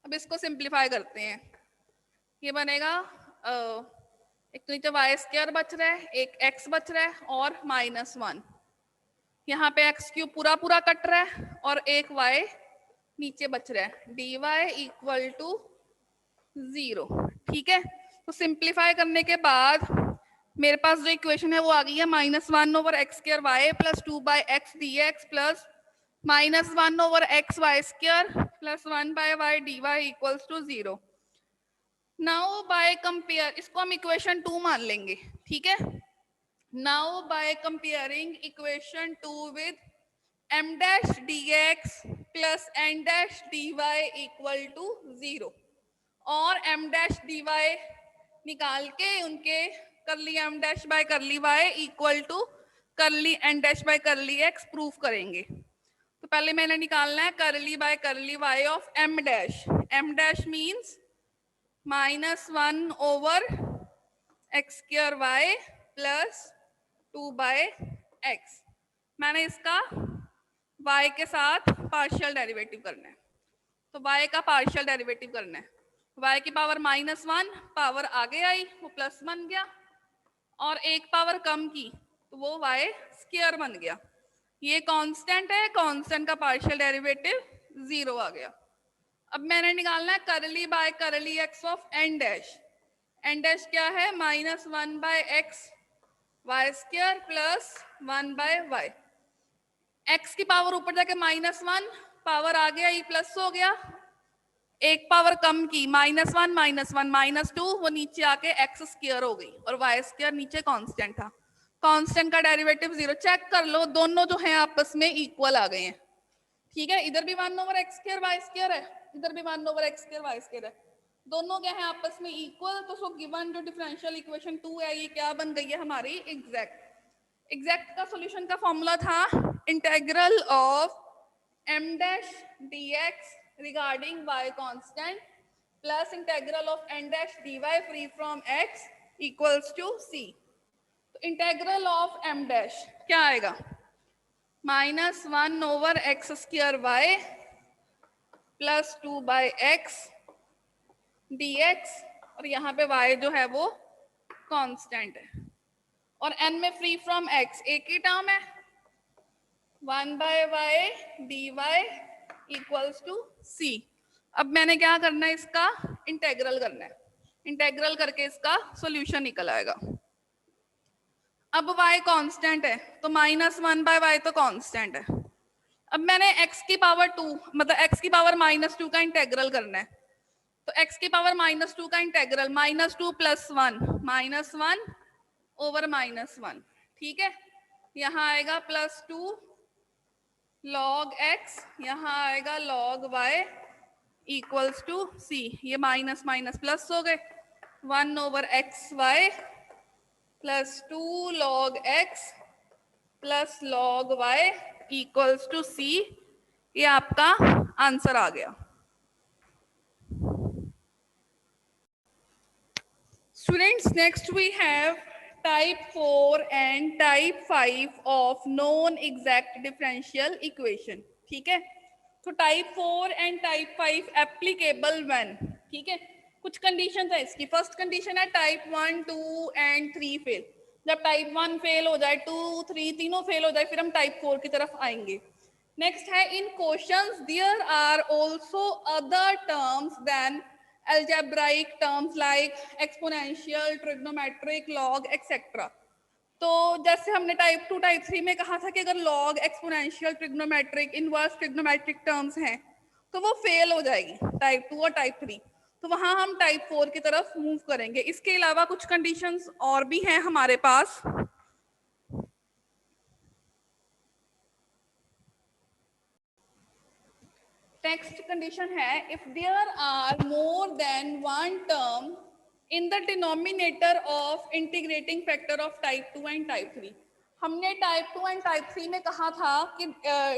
अब इसको सिंप्लीफाई करते हैं, ये बनेगा एक तो नीचे वाई स्क्वायर बच रहा है, एक एक्स बच रहा है और -1, यहाँ पे एक्स क्यूब पूरा पूरा कट रहा है और एक वाई नीचे बच रहा है, dy इक्वल टू 0। ठीक है, तो सिंप्लीफाई करने के बाद मेरे पास जो इक्वेशन है वो आ गई है -1 over x square Y plus 2 by x d x plus -1 over x Y square plus 1 by Y D Y equals to 0। Now by compare, इसको हम इक्वेशन 2 मान लेंगे। ठीक है, now by comparing equation 2 with m dash dx plus n dash dy equal to 0 और m dash dy निकाल के उनके curly m dash by curly y equal to curly n dash by curly x proof करेंगे। तो पहले मैंने निकालना है करली by curly y of m dash। m dash means -1 over x square y plus 2 by x. मैंने इसका y के साथ पार्शियल डेरिवेटिव करना है, तो y का पार्शियल डेरिवेटिव करना है, y की पावर -1 पावर आगे आई वो प्लस बन गया और एक पावर कम की तो वो y स्क्वायर बन गया। ये कांस्टेंट है, कांस्टेंट का पार्शियल डेरिवेटिव 0 आ गया। अब मैंने निकालना है करली by curly x of n dash. n dash क्या है, -1 by x Y square plus 1 by y. x की पावर ऊपर जाके -1 पावर आ गया, ये प्लस हो गया, एक पावर कम की -1 -1 -2 वो नीचे आके एक्स स्क्वायर हो गई और वाई स्क्वायर नीचे कांस्टेंट था, कांस्टेंट का डेरिवेटिव 0। चेक कर लो दोनों जो हैं आपस में इक्वल आ गए हैं। ठीक है, इधर भी 1 over x square Y square है, इधर भी 1 over x square Y square है, दोनों क्या है आपस में इक्वल। तो सो गिवन जो डिफरेंशियल इक्वेशन 2 है ये क्या बन गई है हमारी एग्जैक्ट। एग्जैक्ट का सॉल्यूशन का फॉर्मूला था integral of m dash dx regarding y constant plus integral of n dash dy free from x equals to c। तो इंटेग्रल ऑफ m dash क्या आएगा, -1 over x square y plus 2 by x dx और यहाँ पे y जो है वो कांस्टेंट है और n में फ्री फ्रॉम x एक ही टर्म है, 1 by Y D Y equals to c। अब मैंने क्या करना है, इसका इंटेग्रल करना है, इंटेग्रल करके इसका सॉल्यूशन निकल आएगा। अब y कांस्टेंट है तो -1 बाय वाई तो कांस्टेंट है। अब मैंने x की पावर 2 मतलब x की पावर -2 का इंटेग्रल करना है, तो x की पावर -2 का इंटेग्रल -2 प्लस 1 -1 ओवर -1। ठीक है, यहाँ आएगा +2 log x, यहाँ आएगा log y equals to c। ये माइनस माइनस प्लस हो गए, 1 over x Y plus 2 log x plus log y equals to c ये आपका आंसर आ गया। Students, next we have type 4 and type 5 of non-exact differential equation. ठीक है, तो type 4 and type 5 applicable when, ठीक है, कुछ कंडीशन है इसकी। फर्स्ट कंडीशन है टाइप 1, 2 एंड 3 फेल। जब टाइप 1 फेल हो जाए, 2, 3 तीनों फेल हो जाए, फिर हम टाइप 4 की तरफ आएंगे। नेक्स्ट है in questions there are also other terms than algebraic terms like exponential, trigonometric, log, etc. तो जैसे हमने टाइप 2 टाइप 3 में कहा था कि अगर log, exponential, trigonometric, inverse trigonometric terms हैं तो वो फेल हो जाएगी टाइप 2 और टाइप 3। तो वहां हम टाइप 4 की तरफ मूव करेंगे। इसके अलावा कुछ कंडीशंस और भी हैं हमारे पास। नेक्स्ट कंडीशन है if there are more than one term in the denominator of integrating factor of type 2 and type 3। हमने टाइप 2 एंड टाइप 3 में कहा था कि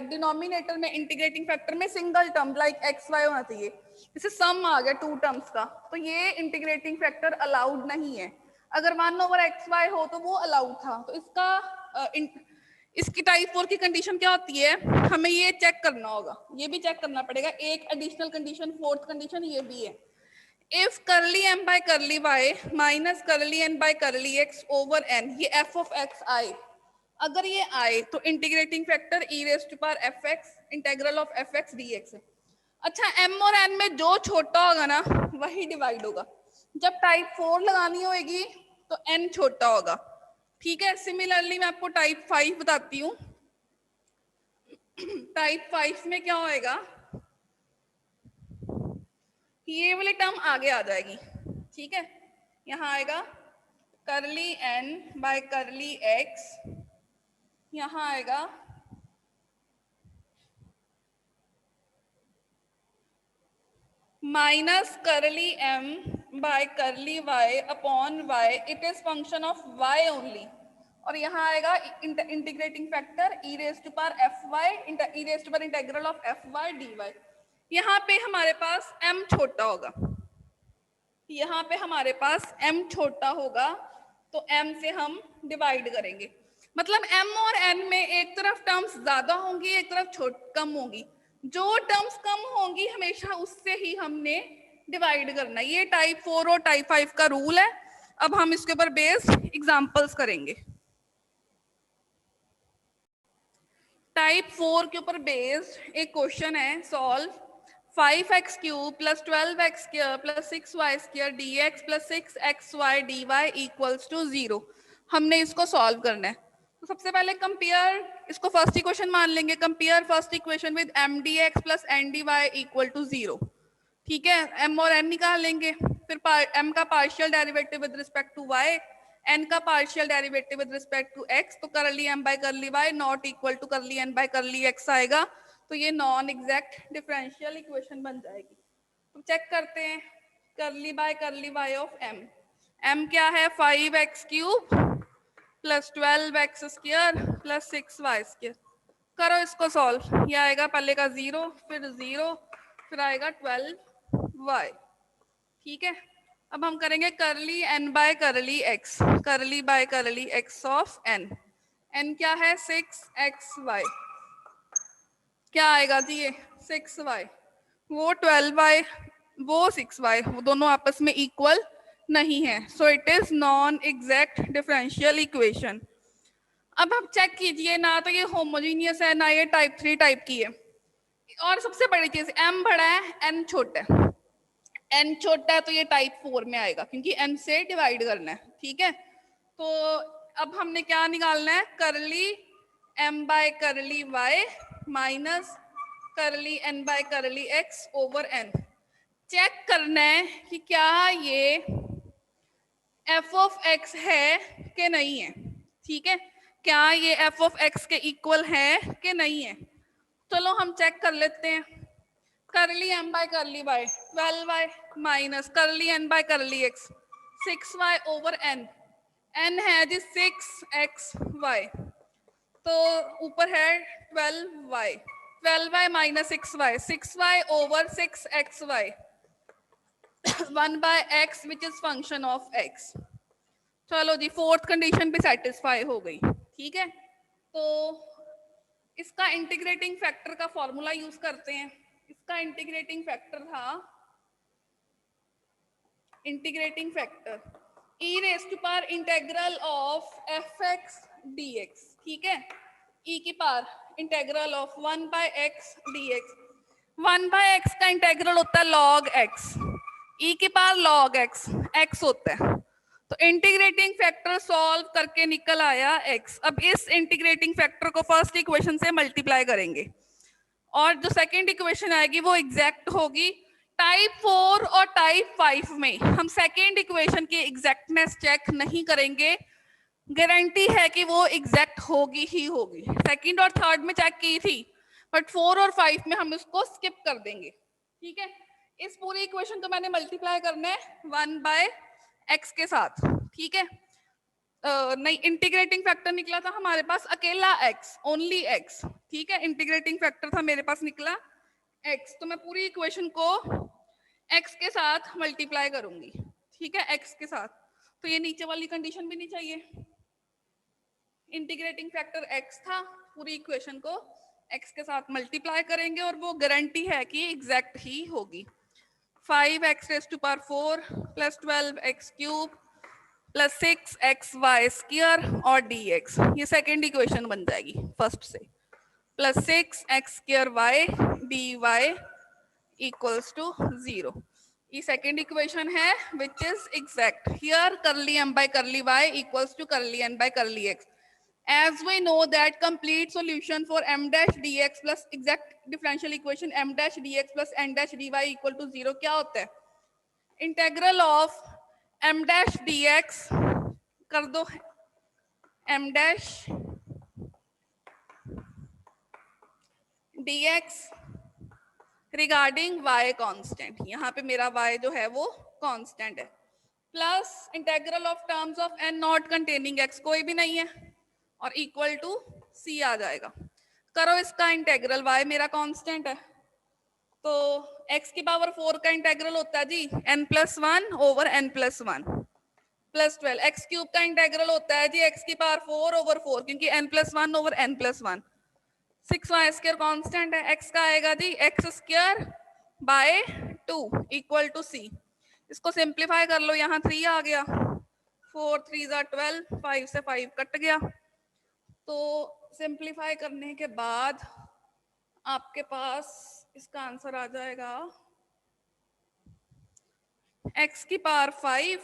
डिनोमिनेटर में इंटीग्रेटिंग फैक्टर में single term like x y होना चाहिए। जैसे सम आ गया 2 टर्म्स का, तो ये इंटीग्रेटिंग फैक्टर अलाउड नहीं है। अगर 1/xy हो तो वो अलाउड था। तो इसकी टाइप 4 की कंडीशन क्या होती है, हमें ये चेक करना होगा, ये भी चेक करना पड़ेगा। एक एडिशनल कंडीशन, फोर्थ कंडीशन ये भी है, if curly m by curly y minus curly n by curly x over n, ये f ऑफ x आए, अगर ये आए तो integrating factor e raise to power fx integral of fx dx है। अच्छा, m और n में जो छोटा होगा ना वही डिवाइड होगा। जब टाइप 4 लगानी होगी तो n छोटा होगा, ठीक है। सिमिलरली मैं आपको टाइप 5 बताती हूँ। टाइप 5 में क्या होएगा, ये वाली टर्म आगे आ जाएगी, ठीक है। यहाँ आएगा करली n बाय करली x, यहाँ आएगा minus curly m by curly y upon y, it is function of y only. और यहाँ आएगा integrating factor e raise to power fy, e raise to power integral of fy dy। यहाँ पे हमारे पास m छोटा होगा, यहाँ पे हमारे पास m छोटा होगा, तो m से हम डिवाइड करेंगे। मतलब m और n में एक तरफ टर्म्स ज्यादा होंगी, एक तरफ कम होंगी। जो टर्म्स कम होंगी हमेशा उससे ही हमने डिवाइड करना। ये टाइप 4 और टाइप 5 का रूल है। अब हम इसके ऊपर बेस्ड एग्जांपल्स करेंगे। टाइप 4 के ऊपर बेस्ड एक क्वेश्चन है, solve 5x cube plus 12x square plus 6y square dx plus 6xy dy equals to 0। हमने इसको सॉल्व करना है। तो सबसे पहले कंपेयर, इसको फर्स्ट इक्वेशन मान लेंगे। Compare first equation with m dx plus n dy equal to 0, ठीक है। m और n निकाल लेंगे, फिर m का partial derivative with respect to y, n का partial derivative with respect to x, तो curly m by curly y not equal to curly n by curly x आएगा। तो ये नॉन एग्जैक्ट डिफरेंशियल इक्वेशन बन जाएगी। तो चेक करते हैं, करली by curly y of m क्या है, 5x cube plus 12x square plus 6y square. करो इसको सॉल्व, ये आएगा पहले का 0, फिर 0, फिर आएगा 12y, ठीक है। अब हम करेंगे करली n बाय करली x, करली by curly x of n। n क्या है 6xy, क्या आएगा जी ये 6y, वो 12y, वो 6y, वो दोनों आपस में इक्वल नहीं है। So it is non exact differential equation. अब आप चेक कीजिए, ना तो ये होमोजीनियस है ना ये टाइप 3 टाइप की है। और सबसे बड़ी चीज, m बड़ा है n छोटा है। n छोटा है तो ये टाइप 4 में आएगा क्योंकि n से डिवाइड करना है, ठीक है। तो अब हमने क्या निकालना है, curly m by curly y minus curly n by curly x over n। Check करना है कि क्या ये f ऑफ x है कि नहीं है, ठीक है। क्या ये f ऑफ x के इक्वल है कि नहीं है। चलो हम चेक कर लेते हैं। करली m by curly y 12y minus curly n by curly x 6y over n, n है जी 6xy, तो ऊपर है 12y, 12y minus 6y, 6y over 6xy, 1 by x which is function of x. चलो जी, फोर्थ कंडीशन भी सेटिस्फाई हो गई, ठीक है। तो इसका इंटीग्रेटिंग फैक्टर का फॉर्मूला यूज करते हैं। इसका इंटीग्रेटिंग फैक्टर था, integrating factor e raise to power integral of fx dx, ठीक है। e की power integral of 1 by x dx, 1 by x का इंटीग्रल होता है log x, e की पावर log x, x होता है। तो इंटीग्रेटिंग फैक्टर सॉल्व करके निकल आया x। अब इस इंटीग्रेटिंग फैक्टर को फर्स्ट इक्वेशन से मल्टीप्लाई करेंगे और जो सेकंड इक्वेशन आएगी वो एग्जैक्ट होगी। टाइप 4 और टाइप 5 में हम सेकंड इक्वेशन की एग्जैक्टनेस चेक नहीं करेंगे, गारंटी है कि वो एग्जैक्ट होगी ही होगी। सेकंड और थर्ड में चेक की थी, बट 4 और 5 में हम इसको स्किप कर देंगे, ठीक है। इस पूरी इक्वेशन को मैंने मल्टीप्लाई करना है 1 बाय x के साथ, ठीक है। नहीं, इंटीग्रेटिंग फैक्टर निकला था हमारे पास अकेला x, ओनली x, ठीक है। इंटीग्रेटिंग फैक्टर था मेरे पास निकला x, तो मैं पूरी इक्वेशन को x के साथ मल्टीप्लाई करूंगी, ठीक है, x के साथ। तो ये नीचे वाली कंडीशन भी नहीं चाहिए। इंटीग्रेटिंग फैक्टर x था, पूरी इक्वेशन को x के साथ मल्टीप्लाई करेंगे और वो गारंटी है कि एग्जैक्ट ही होगी। 5x raised to power 4 plus 12x cube plus 6xy square और dx, ये सेकेंड इक्वेशन बन जाएगी फर्स्ट से, plus 6x square y dy equals to 0। ये सेकेंड इक्वेशन है which is exact। Here curly m by curly y equals to curly n by curly x। As we know that complete solution for m dash dx plus exact differential equation m dash dx plus n dash dy equal to 0 क्या होता है? Integral of m dash dx कर दो m dash dx regarding y constant, यहाँ पे मेरा y जो है वो कांस्टेंट है, plus integral of terms of n not containing x, कोई भी नहीं है, और इक्वल टू c आ जाएगा। करो इसका इंटेग्रल, y मेरा कांस्टेंट है, तो x की पावर 4 का इंटेग्रल होता है जी n+1 over n+1 plus 12। x cube का इंटेग्रल होता है जी x की पावर 4 ओवर 4, क्योंकि n+1 over n+1। 6y square constant है, x का आएगा जी x square by 2 equal to c। इसको सिंप्लीफाई कर लो, यहाँ 3 आ गया, 4 3 12, 5 से 5 कट गया। तो सिंप्लीफाई करने के बाद आपके पास इसका आंसर आ जाएगा x की पावर 5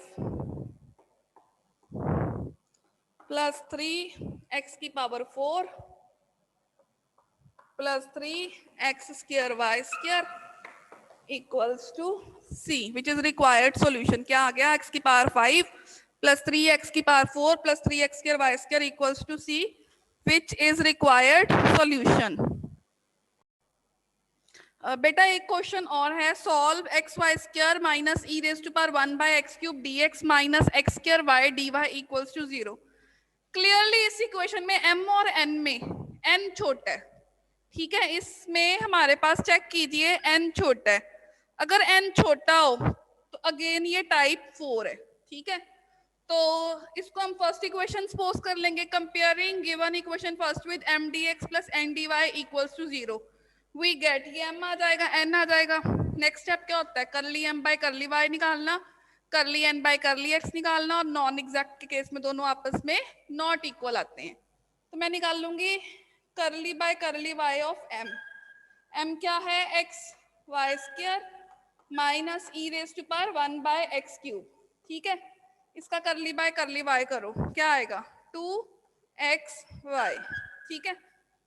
प्लस 3 x की power 4 plus 3 x square y square equals to c, which is required solution. क्या आ गया? x की पावर 5 प्लस 3x की power 4 plus 3x square y square equals to c, which is required solution. बेटा एक क्वेश्चन और है, solve x Y square minus e raise to power 1 by x cube dx minus x square y dy equals to 0। Clearly इस इक्वेशन में m और n में n छोटा है, ठीक है। इसमें हमारे पास चेक कीजिए n छोटा है, अगर n छोटा हो तो अगेन ये टाइप 4 है, ठीक है। तो इसको हम फर्स्ट इक्वेशन सपोज कर लेंगे, comparing given equation first with m dx plus n dy equals to 0। We get, ये m आ जाएगा, n आ जाएगा। नेक्स्ट स्टेप क्या होता है? Curly m by curly y निकालना, करली n बाय करली x निकालना, और नॉन एग्जैक्ट के केस में दोनों आपस में नॉट इक्वल आते हैं। तो मैं निकाल लूंगी करली by curly y of m। m क्या है? x y square minus e raise to power 1 by x cube, ठीक है। इसका करली बाय करली y करो, क्या आएगा? 2xy, ठीक है।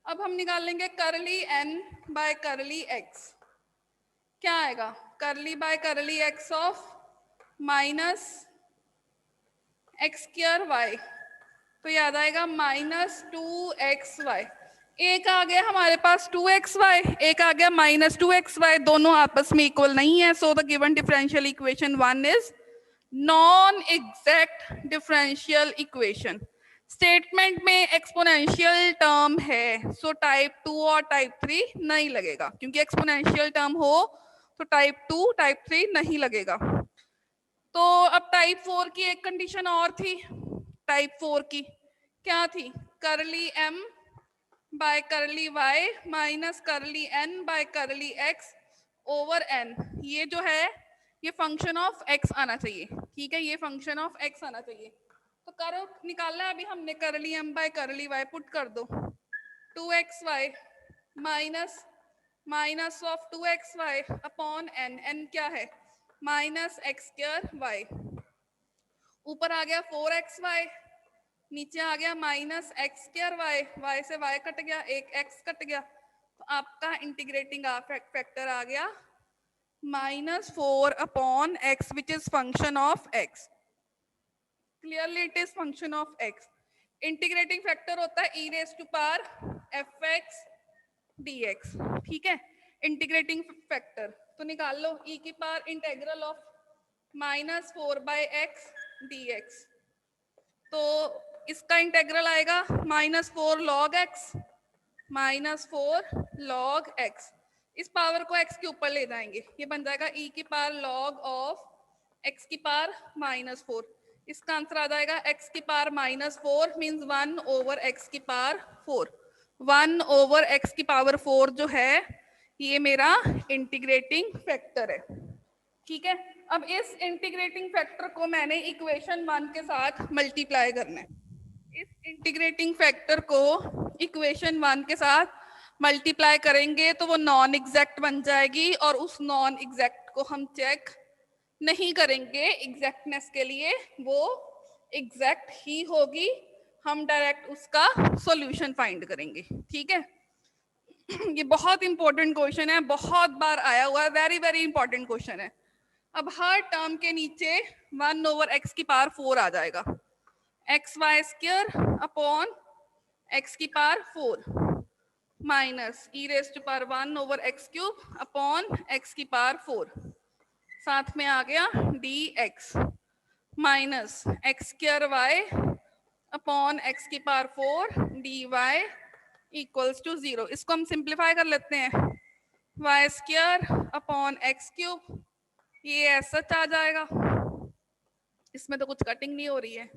अब हम निकाल लेंगे करली n बाय करली x, क्या आएगा? करली by curly x of minus x square y, तो याद आएगा माइनस 2xy। एक आ गया हमारे पास 2xy, एक आ गया माइनस 2xy, दोनों आपस में इक्वल नहीं है। So the given differential equation 1 is non exact differential equation. Statement में एक्सपोनेंशियल टर्म है, सो टाइप 2 और टाइप 3 नहीं लगेगा, क्योंकि एक्सपोनेंशियल टर्म हो तो टाइप 2 टाइप 3 नहीं लगेगा। तो अब टाइप 4 की एक कंडीशन और थी। टाइप 4 की क्या थी? करली m by curly y minus curly n by curly x over n। ये जो है ये फंक्शन ऑफ x आना चाहिए, ठीक है, ये फंक्शन ऑफ x आना चाहिए। तो करो, निकालना है अभी हमने, curly m by curly y put कर दो, 2xy minus minus of 2xy upon n, n क्या है? Minus x square y. ऊपर आ गया 4xy, नीचे आ गया minus x square y, y से वाई कट गया, एक x कट गया, तो आपका इंटीग्रेटिंग फैक्टर आ गया -4 upon x which is function of x। Clearly it is function of x। Integrating factor होता है e raise to power fx dx, ठीक है, इंटीग्रेटिंग फैक्टर। तो निकाल लो e की power integral of -4 by x dx। तो इसका इंटीग्रल आएगा -4 log x, -4 log x। इस पावर को x के ऊपर ले जाएंगे, ये बन जाएगा e की पावर log ऑफ x की पावर -4। इसका आंसर आ जाएगा x की पावर -4 मीन्स 1 ओवर x की पावर 4। 1 ओवर x की पावर 4 जो है ये मेरा इंटीग्रेटिंग फैक्टर है, ठीक है। अब इस इंटीग्रेटिंग फैक्टर को मैंने इक्वेशन 1 के साथ मल्टीप्लाई करना है। इस इंटीग्रेटिंग फैक्टर को इक्वेशन 1 के साथ मल्टीप्लाई करेंगे तो वो नॉन एग्जैक्ट बन जाएगी, और उस नॉन एग्जैक्ट को हम चेक नहीं करेंगे एग्जैक्टनेस के लिए, वो एग्जैक्ट ही होगी। हम डायरेक्ट उसका सॉल्यूशन फाइंड करेंगे, ठीक है। ये बहुत इंपॉर्टेंट क्वेश्चन है, बहुत बार आया हुआ है, वेरी वेरी इंपॉर्टेंट क्वेश्चन है। अब हर टर्म के नीचे 1 ओवर x की पावर 4 आ जाएगा, x Y square upon x की power 4 minus e raise to power 1 over x cube upon x की पावर 4, साथ में आ गया dx minus x square y upon x की पावर 4 dy इक्वल्स टू 0। इसको हम सिंप्लीफाई कर लेते हैं, y square upon x cube, ये ऐसा आ जाएगा, इसमें तो कुछ कटिंग नहीं हो रही है,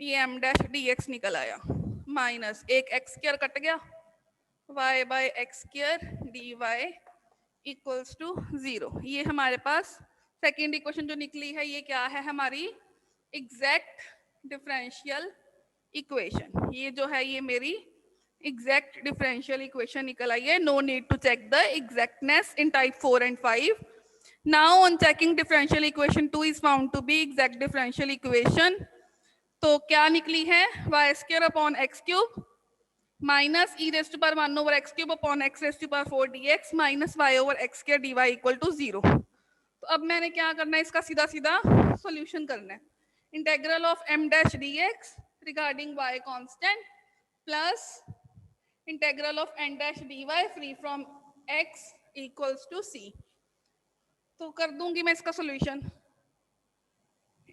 ये एम डैश डी एक्स निकल आया, माइनस एक एक्स स्क्वायर कट गया, y by x square d Y equals to 0। ये हमारे पास सेकेंड इक्वेशन जो निकली है, ये क्या है? हमारी एग्जैक्ट डिफरेंशियल इक्वेशन। ये जो है ये मेरी एग्जैक्ट डिफरेंशियल इक्वेशन निकल आई है। No need to check the exactness in type 4 and 5. Now on checking differential equation 2 is found to be exact differential equation. तो क्या निकली है? Y square upon x cube minus e raise to power 1 over x cube upon x raise to power 4 dx minus y over x square dy equal to 0। तो अब मैंने क्या करना है, इसका सीधा सीधा सॉल्यूशन करना है। Integral of m dash dx regarding y constant plus integral of n dash dy free from x equals to c। तो कर दूंगी मैं इसका solution.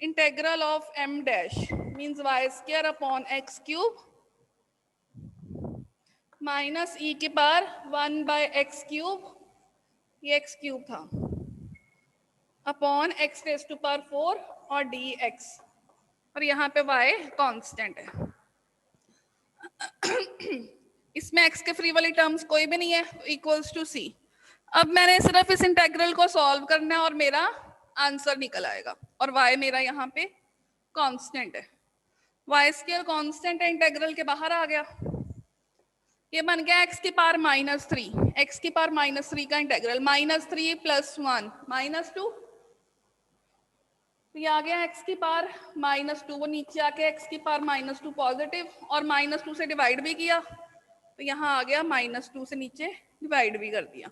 Integral of m dash means y square upon x cube minus E की पावर 1 बाय एक्स क्यूब, ये एक्स क्यूब था, upon x raise to power 4 और डी एक्स, और यहाँ पे y कांस्टेंट है। इसमें x के फ्री वाली टर्म्स कोई भी नहीं है, इक्वल्स टू c। अब मैंने सिर्फ इस इंटीग्रल को सॉल्व करना है और मेरा आंसर निकल आएगा, और y मेरा यहाँ पे कांस्टेंट है, y स्क्वायर कांस्टेंट है, इंटीग्रल के बाहर आ गया, ये बन गया x की पावर -3, x की पावर -3 का इंटीग्रल, -3 + 1 -2, तो ये आ गया x की पावर -2, वो नीचे आके x की पावर -2 पॉजिटिव, और -2 से डिवाइड भी किया, तो यहाँ आ गया -2 से नीचे डिवाइड भी कर दिया।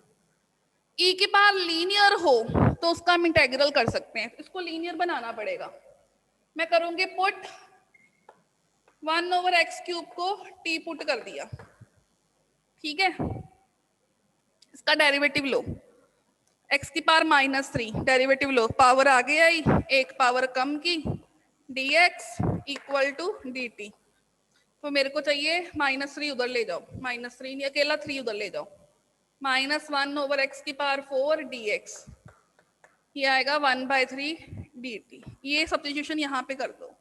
e की पावर लीनियर हो तो उसका हम इंटीग्रल कर सकते हैं, इसको लीनियर बनाना पड़ेगा। मैं करूंगी पुट 1 ओवर एक्स क्यूब को t पुट कर दिया, ठीक है, इसका डेरिवेटिव लो, x की पावर -3 डेरिवेटिव लो, पावर आ गया ही, एक पावर कम की dx equal to d t. तो मेरे को चाहिए -3 उधर ले जाओ, -3 नहीं, अकेला 3 उधर ले जाओ, -1/x⁴ dx, ये आएगा 1/3 dt। ये सब्स्टिट्यूशन यहाँ पे कर दो।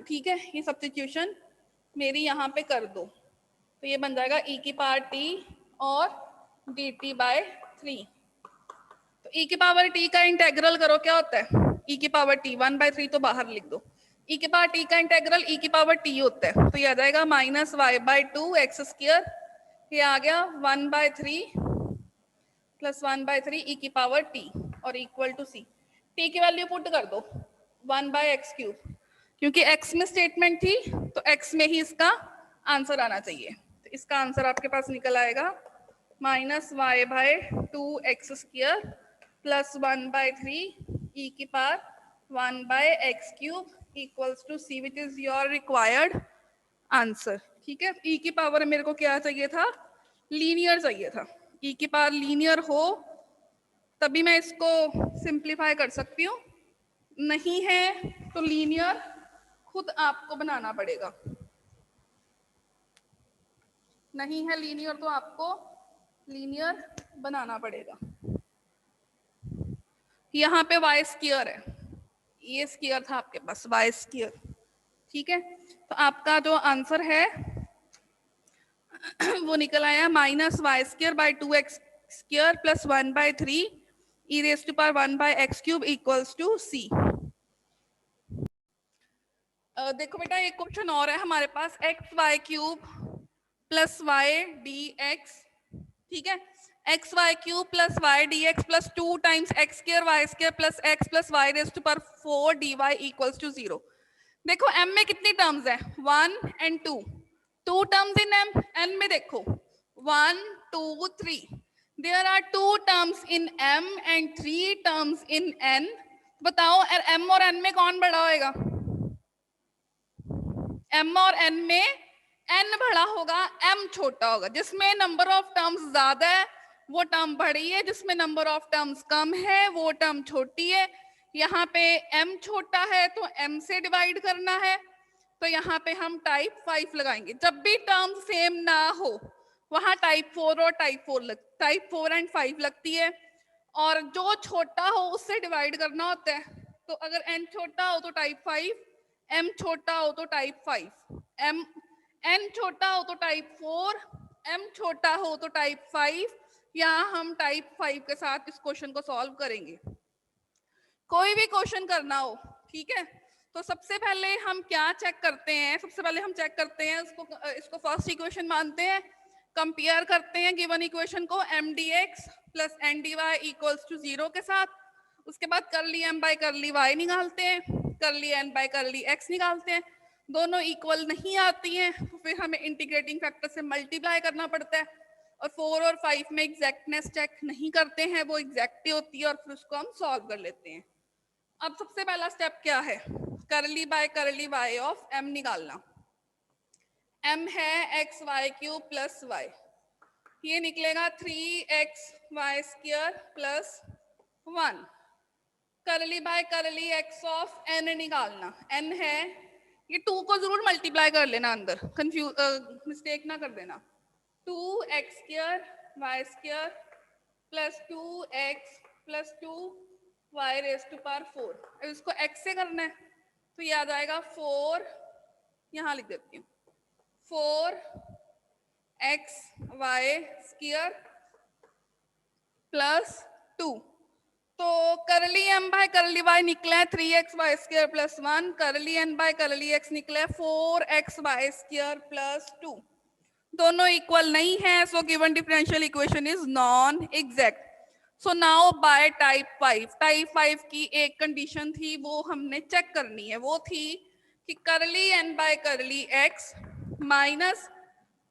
ठीक है, ये सब्स्टिट्यूशन मेरी यहाँ पे कर दो, तो ये बन जाएगा e⁻t और dt/3। तो e⁻t का इंटेग्रल करो, क्या होता है e⁻t, 1/3 तो बाहर लिख दो, e⁻t का इंटेग्रल e⁻t होता है, तो ये आ जाएगा -y/2 x², ये आ गया 1/3 + 1/3 e⁻t और इक्वल टू c। t की वैल्यू पुट कर दो 1/x³, क्योंकि x में स्टेटमेंट थी तो x में ही इसका आंसर आना चाहिए। तो इसका आंसर आपके पास निकल आएगा -y/2 x² + 1/3 e⁻1/x³ equals to c, which is your required answer. ठीक है, e की पावर मेरे को क्या चाहिए था, लीनियर चाहिए था। e की पावर लीनियर हो तभी मैं इसको सिंप्लीफाई कर सकती हूँ, नहीं है तो लीनियर खुद आपको बनाना पड़ेगा, नहीं है लीनियर तो आपको लीनियर बनाना पड़ेगा। यहाँ पे y² है, ये स्क्वायर था आपके पास y²। ठीक है, तो आपका जो आंसर है वो निकल आया -y²/2x² + 1/3 e⁻1/x³ equals to c। देखो बेटा, एक क्वेश्चन और है हमारे पास, xy³ + y dx। ठीक है, xy³ + y dx + 2 × x² y² + x + y⁴ dy equals to 0। देखो m में कितनी टर्म्स है, 1 and 2, 2 terms in m, n में देखो 1 2 3, there are 2 terms in m and 3 terms in n। बताओ m और n में कौन बड़ा होएगा, m और n में n बड़ा होगा, m छोटा होगा। जिसमें नंबर ऑफ टर्म्स ज्यादा है वो टर्म बड़ी है, जिसमें नंबर ऑफ टर्म्स कम है वो टर्म छोटी है। यहाँ पे m छोटा है तो m से डिवाइड करना है, तो यहाँ पे हम टाइप 5 लगाएंगे। जब भी टर्म सेम ना हो वहां टाइप 4 और टाइप 4 एंड 5 लगती है, और जो छोटा हो उससे डिवाइड करना होता है। तो अगर n छोटा हो तो टाइप 5, m छोटा हो तो टाइप 5, n छोटा हो तो टाइप 4, m छोटा हो तो टाइप 5। यहाँ हम टाइप 5 के साथ इस क्वेश्चन को सॉल्व करेंगे। कोई भी क्वेश्चन करना हो, ठीक है, तो सबसे पहले हम क्या चेक करते हैं, सबसे पहले हम चेक करते हैं इसको फर्स्ट इक्वेशन मानते हैं, कंपेयर करते हैं गिवन इक्वेशन को mdx + ndy इक्वल्स टू 0 के साथ। उसके बाद कर्ली m/कर्ली y निकालते हैं, कर्ली n/कर्ली x निकालते हैं। दोनों इक्वल नहीं आती हैं तो फिर हमें इंटीग्रेटिंग फैक्टर से मल्टीप्लाई करना पड़ता है, और 4 और 5 में एग्जैक्टनेस चेक नहीं करते हैं, वो एग्जैक्ट ही होती है, और फिर उसको हम सॉल्व कर लेते हैं। अब सबसे पहला स्टेप क्या है, कर्ली y ऑफ m निकालना। m है xy³ + y, ये निकलेगा 3xy² + 1। Curly x of n निकालना, n है, ये 2 को जरूर मल्टीप्लाई कर लेना अंदर, मिस्टेक ना कर देना। 2x² y² + 2x + 2y⁴। इसको x से करना है तो ये आ जाएगा 4, यहाँ लिख देती हूँ 4xy² + 2। तो कर्ली m/कर्ली y निकला है 3xy² + 1, कर्ली n/कर्ली x निकला है 4xy² + 2। दोनों इक्वल नहीं है, so given differential equation is non exact. So now bye type 5 की एक कंडीशन थी वो हमने चेक करनी है, वो थी कि कर्ली n/कर्ली x माइनस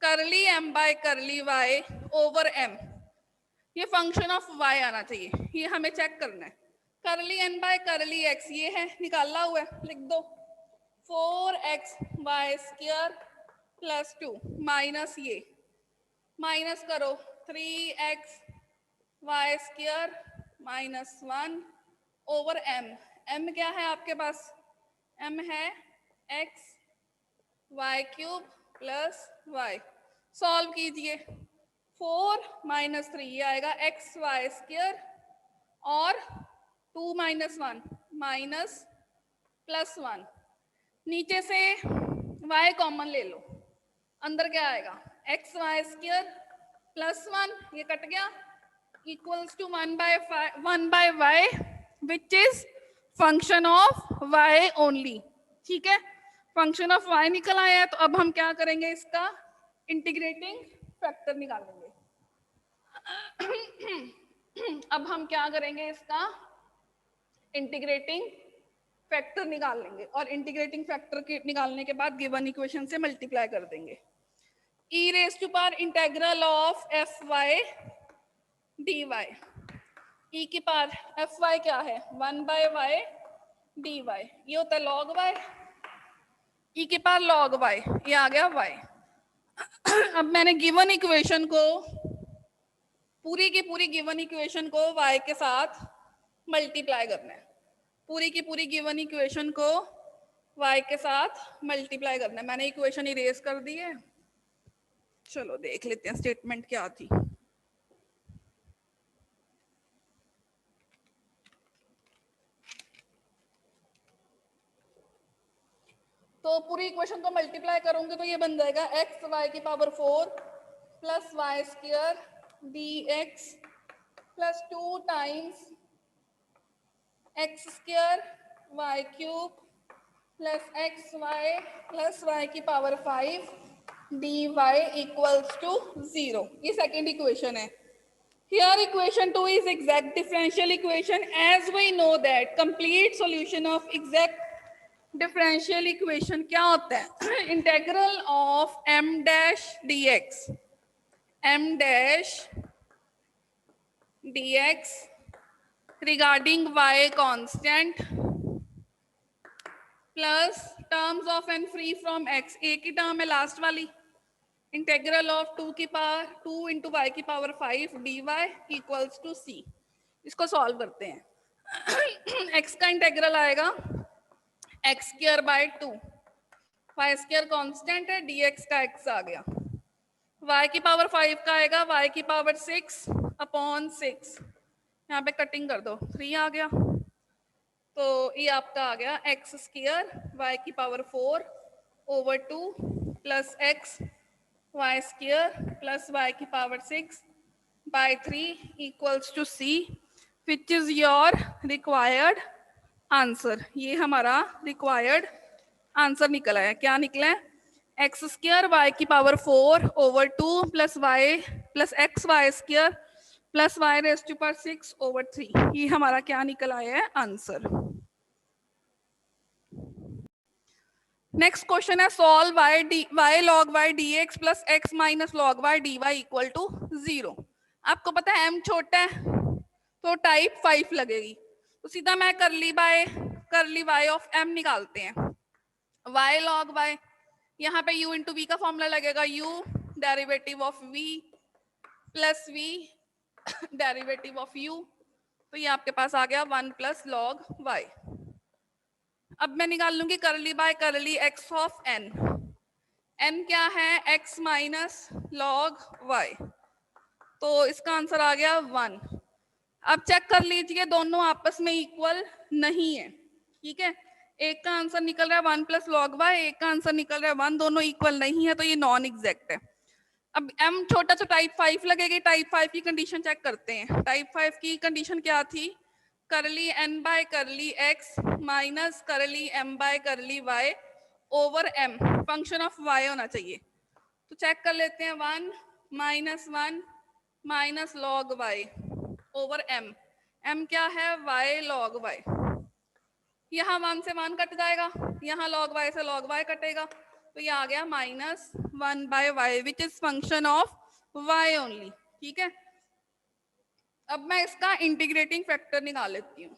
कर्ली m/कर्ली y ओवर m, ये फंक्शन ऑफ y आना चाहिए, ये हमें चेक करना है। कर्ली n/कर्ली x ये है, निकाला हुआ है, लिख दो 4xy² + 2 माइनस ये माइनस करो 3xy² - 1 ओवर m। m क्या है आपके पास, m है x y cube plus y. Solve कीजिए। 4 माइनस 3 ये आएगा एक्स वाई स्क्वायर और 2 माइनस 1 माइनस प्लस 1। नीचे से y कॉमन ले लो, अंदर क्या आएगा एक्स वाई स्क्वायर प्लस 1 ये कट गया equals to 1 by y which is function of y only. ठीक है, फंक्शन ऑफ y निकल आया है। तो अब हम क्या करेंगे, इसका इंटीग्रेटिंग फैक्टर निकालेंगे। अब हम क्या करेंगे, इसका इंटीग्रेटिंग फैक्टर निकाल लेंगे और इंटीग्रेटिंग फैक्टर के निकालने के बाद गिवन इक्वेशन से मल्टीप्लाई कर देंगे। E raise to power integral of F Y D Y. E की पावर एफ वाई क्या है 1 बाय वाई डी वाई, ये होता है लॉग वाई। ई के पावर लॉग वाई, ये आ गया वाई। अब मैंने गिवन इक्वेशन को पूरी की पूरी गिवन इक्वेशन को वाई के साथ मल्टीप्लाई करना है। पूरी की पूरी गिवन इक्वेशन को y के साथ मल्टीप्लाई करना है। मैंने इक्वेशन इरेज कर दी है। चलो देख लेते हैं स्टेटमेंट क्या थी। तो पूरी इक्वेशन को मल्टीप्लाई करूंगे तो ये बन जाएगा एक्स वाई की power 4 plus Y square D x plus 2 times X square Y cube plus x Y plus Y की power 5 D Y equals to 0। ये सेकेंड इक्वेशन है। Here equation 2 is exact differential equation. As we know that complete solution of exact differential equation क्या होता है, integral of m dash dx, m dash dx regarding y constant plus terms of n free from x, एक ही टर्म है लास्ट वाली, इंटेग्रल ऑफ 2 की पावर 2 इंटू वाई की power 5 D Y equals to C. इसको सॉल्व करते हैं। x का इंटेग्रल आएगा X square by 2, Y square constant है, dx का x आ गया। y की पावर 5 का आएगा y की पावर 6 अपॉन 6, यहाँ पे कटिंग कर दो 3 आ गया। तो ये आपका आ गया एक्स स्क्वायर y की power 4 over 2 plus x y square plus y की power 6 by 3 equals to c, which is your required answer। ये हमारा required answer निकला है। क्या निकला है, एक्स स्क्वायर y की power 4 over 2 plus y plus x Y square plus y raise to power 6 over 3। ये हमारा क्या निकल आया है, आंसर। नेक्स्ट क्वेश्चन है solve y log y dx plus x minus log y dy equal to 0। आपको पता है m छोटा है तो टाइप 5 लगेगी, तो सीधा मैं करली y ऑफ m निकालते हैं। y log y, यहाँ पे u इंटू v का फॉर्मूला लगेगा, u derivative of v plus v derivative of u, तो ये आपके पास आ गया 1 प्लस log y। अब मैं निकाल लूंगी करली by curly x of n। n क्या है, x माइनस लॉग y, तो इसका आंसर आ गया 1। अब चेक कर लीजिए दोनों आपस में इक्वल नहीं है। ठीक है, एक का आंसर निकल रहा है 1 प्लस लॉग y, एक का आंसर निकल रहा है 1, दोनों इक्वल नहीं है, तो ये नॉन एग्जैक्ट है। अब m छोटा तो टाइप 5 लगेगी। टाइप 5 की कंडीशन चेक करते हैं। टाइप 5 की कंडीशन क्या थी, करली n by curly x minus curly m by curly y over m, function of y होना चाहिए। तो चेक कर लेते हैं, 1 minus 1 minus log y over m, m क्या है y लॉग y, यहाँ 1 से 1 कट जाएगा, यहाँ लॉग y से लॉग y कटेगा, तो ये आ गया minus 1 by y which is function of y only. ठीक है, अब मैं इसका इंटीग्रेटिंग फैक्टर निकाल लेती हूँ।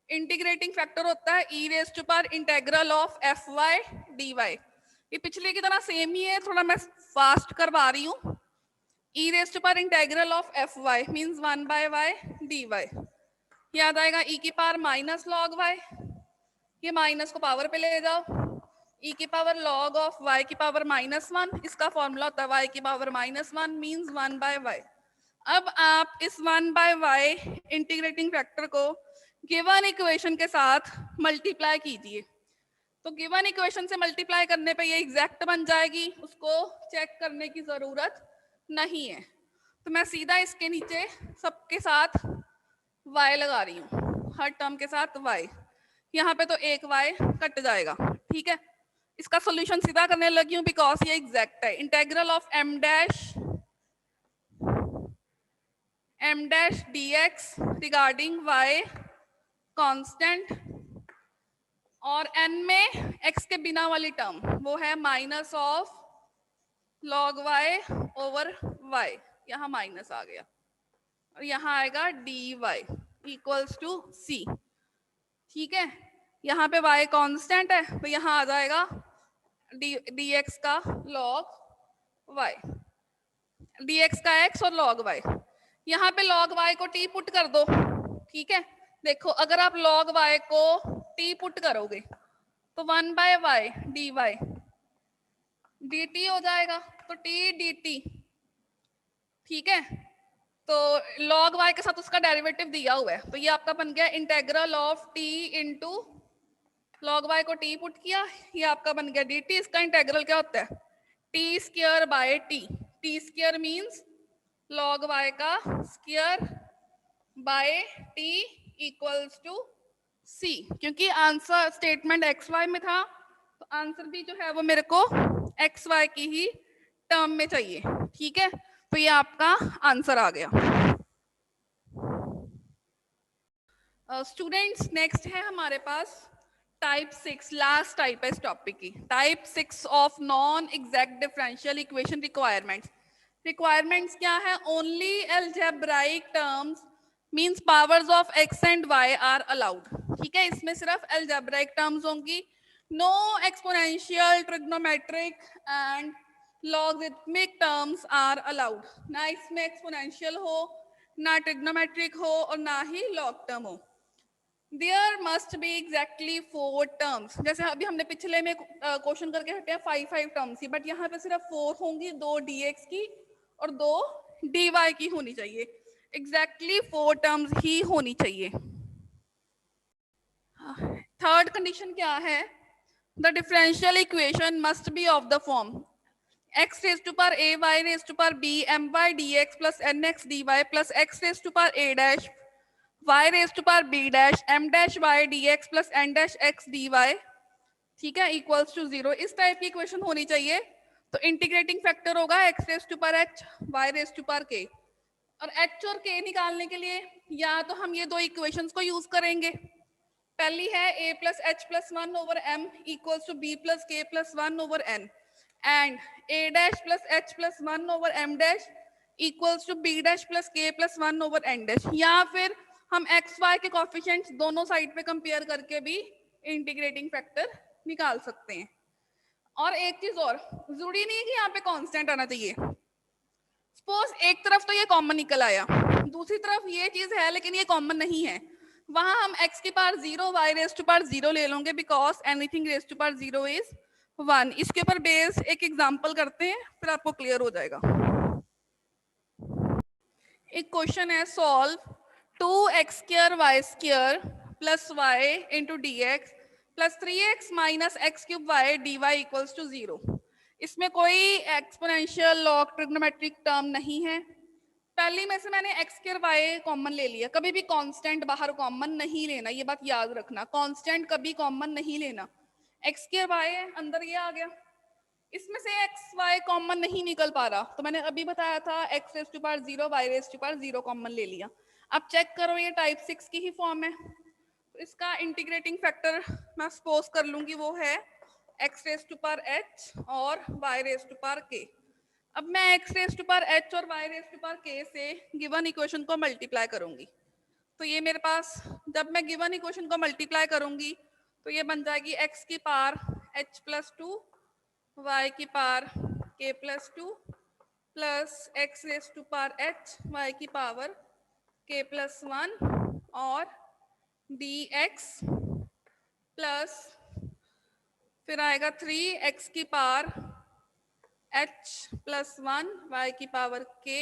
इंटीग्रेटिंग फैक्टर होता है E raise to power integral of F Y D Y. ये पिछले की तरह सेम ही है, थोड़ा मैं फास्ट करवा रही हूँ। E raise to power integral of F Y means 1 by Y D Y, याद आएगा ई की पावर माइनस लॉग वाई, ये माइनस को पावर पे ले जाओ e की पावर log ऑफ y की पावर -1, इसका फॉर्मूला होता है y की पावर -1 मीन्स 1 बाय y। अब आप इस 1 बाय y इंटीग्रेटिंग फैक्टर को गिवन इक्वेशन के साथ मल्टीप्लाई कीजिए। तो गिवन इक्वेशन से मल्टीप्लाई करने पे ये एग्जैक्ट बन जाएगी, उसको चेक करने की जरूरत नहीं है। तो मैं सीधा इसके नीचे सबके साथ y लगा रही हूँ, हर टर्म के साथ y। यहाँ पे तो एक y कट जाएगा, ठीक है। इसका सॉल्यूशन सीधा करने लगी हूँ बिकॉज ये एग्जैक्ट है। Integral of m dash dx regarding y constant और n में x के बिना वाली टर्म वो है minus of log y over y, यहाँ माइनस आ गया और यहाँ आएगा dy इक्वल्स टू c, ठीक है। यहाँ पे y कांस्टेंट है तो यहाँ आ जाएगा dx का log y, dx का x और log y। यहाँ पे log y को t पुट कर दो, ठीक है। देखो अगर आप log y को t पुट करोगे तो 1 बाय y dy dt हो जाएगा, तो t dt, ठीक है। तो log y के साथ उसका डेरिवेटिव दिया हुआ है, तो ये आपका बन गया integral of t into log y को t पुट किया, ये आपका बन गया dt। इसका इंटेग्रल क्या होता है, t square by t। t square means log y का square by t equals to c। क्योंकि आंसर स्टेटमेंट एक्स वाई में था तो आंसर भी जो है वो मेरे को एक्स वाई की ही टर्म में चाहिए, ठीक है। तो ये आपका आंसर आ गया। स्टूडेंट्स नेक्स्ट है हमारे पास टाइप 6, लास्ट टाइप है इस टॉपिक की, type 6 of non exact differential equation requirements. Requirements क्या है, only algebraic terms means powers of x and y are allowed, ठीक है। इसमें सिर्फ एल्जेब्राइक टर्म्स होंगी, no exponential, trigonometric and logarithmic terms are allowed. ना इसमें एक्सपोनेंशियल हो, ना ट्रिग्नोमेट्रिक हो और ना ही लॉग टर्म हो। There must be exactly 4 terms. जैसे अभी हमने पिछले में क्वेश्चन करके हटे हैं 5 टर्म्स की, बट यहाँ पे सिर्फ 4 होंगी, 2 dx की और 2 dy की होनी चाहिए। एग्जैक्टली 4 टर्म्स ही होनी चाहिए। थर्ड कंडीशन क्या है, the differential equation must be of the form x raised to power a y raised to power b my dx plus nx dy plus x raised to power a dash y raised to power b dash m dash y dx plus n dash x dy, ठीक है, इक्वल्स टू 0। इस टाइप की इक्वेशन होनी चाहिए। तो इंटीग्रेटिंग फैक्टर होगा x raise to power h, y raise to power k। और h और k निकालने के लिए या तो हम ये दो इक्वेशंस को यूज करेंगे। पहली है a plus h plus 1 over m equals to b plus k plus 1 over n and a dash plus h plus 1 over m dash equals to b dash plus k plus 1 over n dash. या फिर हम x y के कोएफिशिएंट्स दोनों साइड पे कंपेयर करके भी इंटीग्रेटिंग फैक्टर निकाल सकते हैं। और एक चीज और, जरूरी नहीं है कि यहाँ पे कांस्टेंट आना चाहिए। सपोज एक तरफ तो ये कॉमन निकल आया, दूसरी तरफ ये चीज है लेकिन ये कॉमन नहीं है, वहां हम x की power 0 y raise to power 0 ले लेंगे because anything raise to power 0 is 1। इसके ऊपर बेस एक एग्जांपल करते हैं फिर आपको क्लियर हो जाएगा। एक क्वेश्चन है, solve 2x square y square plus y into dx plus 3x minus x cube y dy equals to 0। इसमें कोई एक्सपोनेंशियल लॉग ट्रिग्नोमेट्रिक टर्म नहीं है। पहली में से मैंने x स्क्वायर y कॉमन ले लिया। कभी भी कांस्टेंट बाहर कॉमन नहीं लेना, ये बात याद रखना, कांस्टेंट कभी कॉमन नहीं लेना। x स्क्वायर y है, अंदर ये आ गया, इसमें से x y कॉमन नहीं निकल पा रहा, तो मैंने अभी बताया था x raise to power 0 y raise to power 0 common ले लिया। अब चेक करो ये टाइप 6 की ही फॉर्म है, तो इसका इंटीग्रेटिंग फैक्टर मैं सपोज कर लूंगी वो है x raise to power h और y raise to power k। अब मैं x raise to power h और y raise to power k से गिवन इक्वेशन को मल्टीप्लाई करूंगी। तो ये मेरे पास, जब मैं गिवन इक्वेशन को मल्टीप्लाई करूंगी तो ये बन जाएगी x की पावर h प्लस 2 y की power k plus 2 plus x raise to power h y की पावर k प्लस 1 और dx प्लस फिर आएगा 3x की पावर h प्लस 1 y की पावर k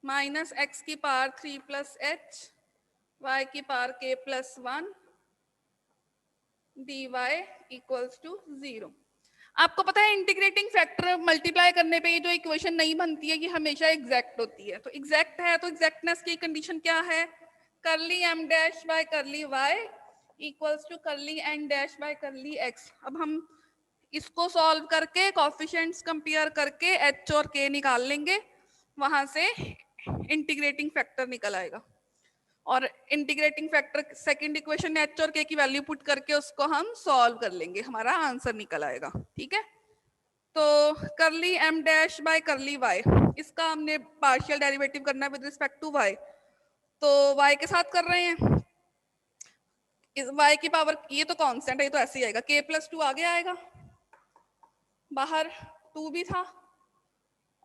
माइनस x की पावर 3 प्लस h y की power k plus 1 dy equals to 0। आपको पता है इंटीग्रेटिंग फैक्टर मल्टीप्लाई करने पे ये जो इक्वेशन नहीं बनती है ये हमेशा एग्जैक्ट होती है। तो एग्जैक्ट है तो एग्जैक्टनेस की कंडीशन क्या है, curly m dash by curly y equals to curly n dash by curly x। अब हम इसको सॉल्व करके कोएफिशिएंट्स कंपेयर करके h और k निकाल लेंगे, वहां से इंटीग्रेटिंग फैक्टर निकल आएगा और इंटीग्रेटिंग फैक्टर सेकंड इक्वेशन में h और k की वैल्यू पुट करके उसको हम सॉल्व कर लेंगे, हमारा आंसर निकल आएगा। ठीक है, तो curly m dash by curly y, इसका हमने पार्शियल डेरिवेटिव करना है विद रिस्पेक्ट टू y, तो y के साथ कर रहे हैं। इस y की पावर, ये तो कांस्टेंट है, ये तो ऐसे ही आएगा, k प्लस 2 आगे आएगा, बाहर 2 भी था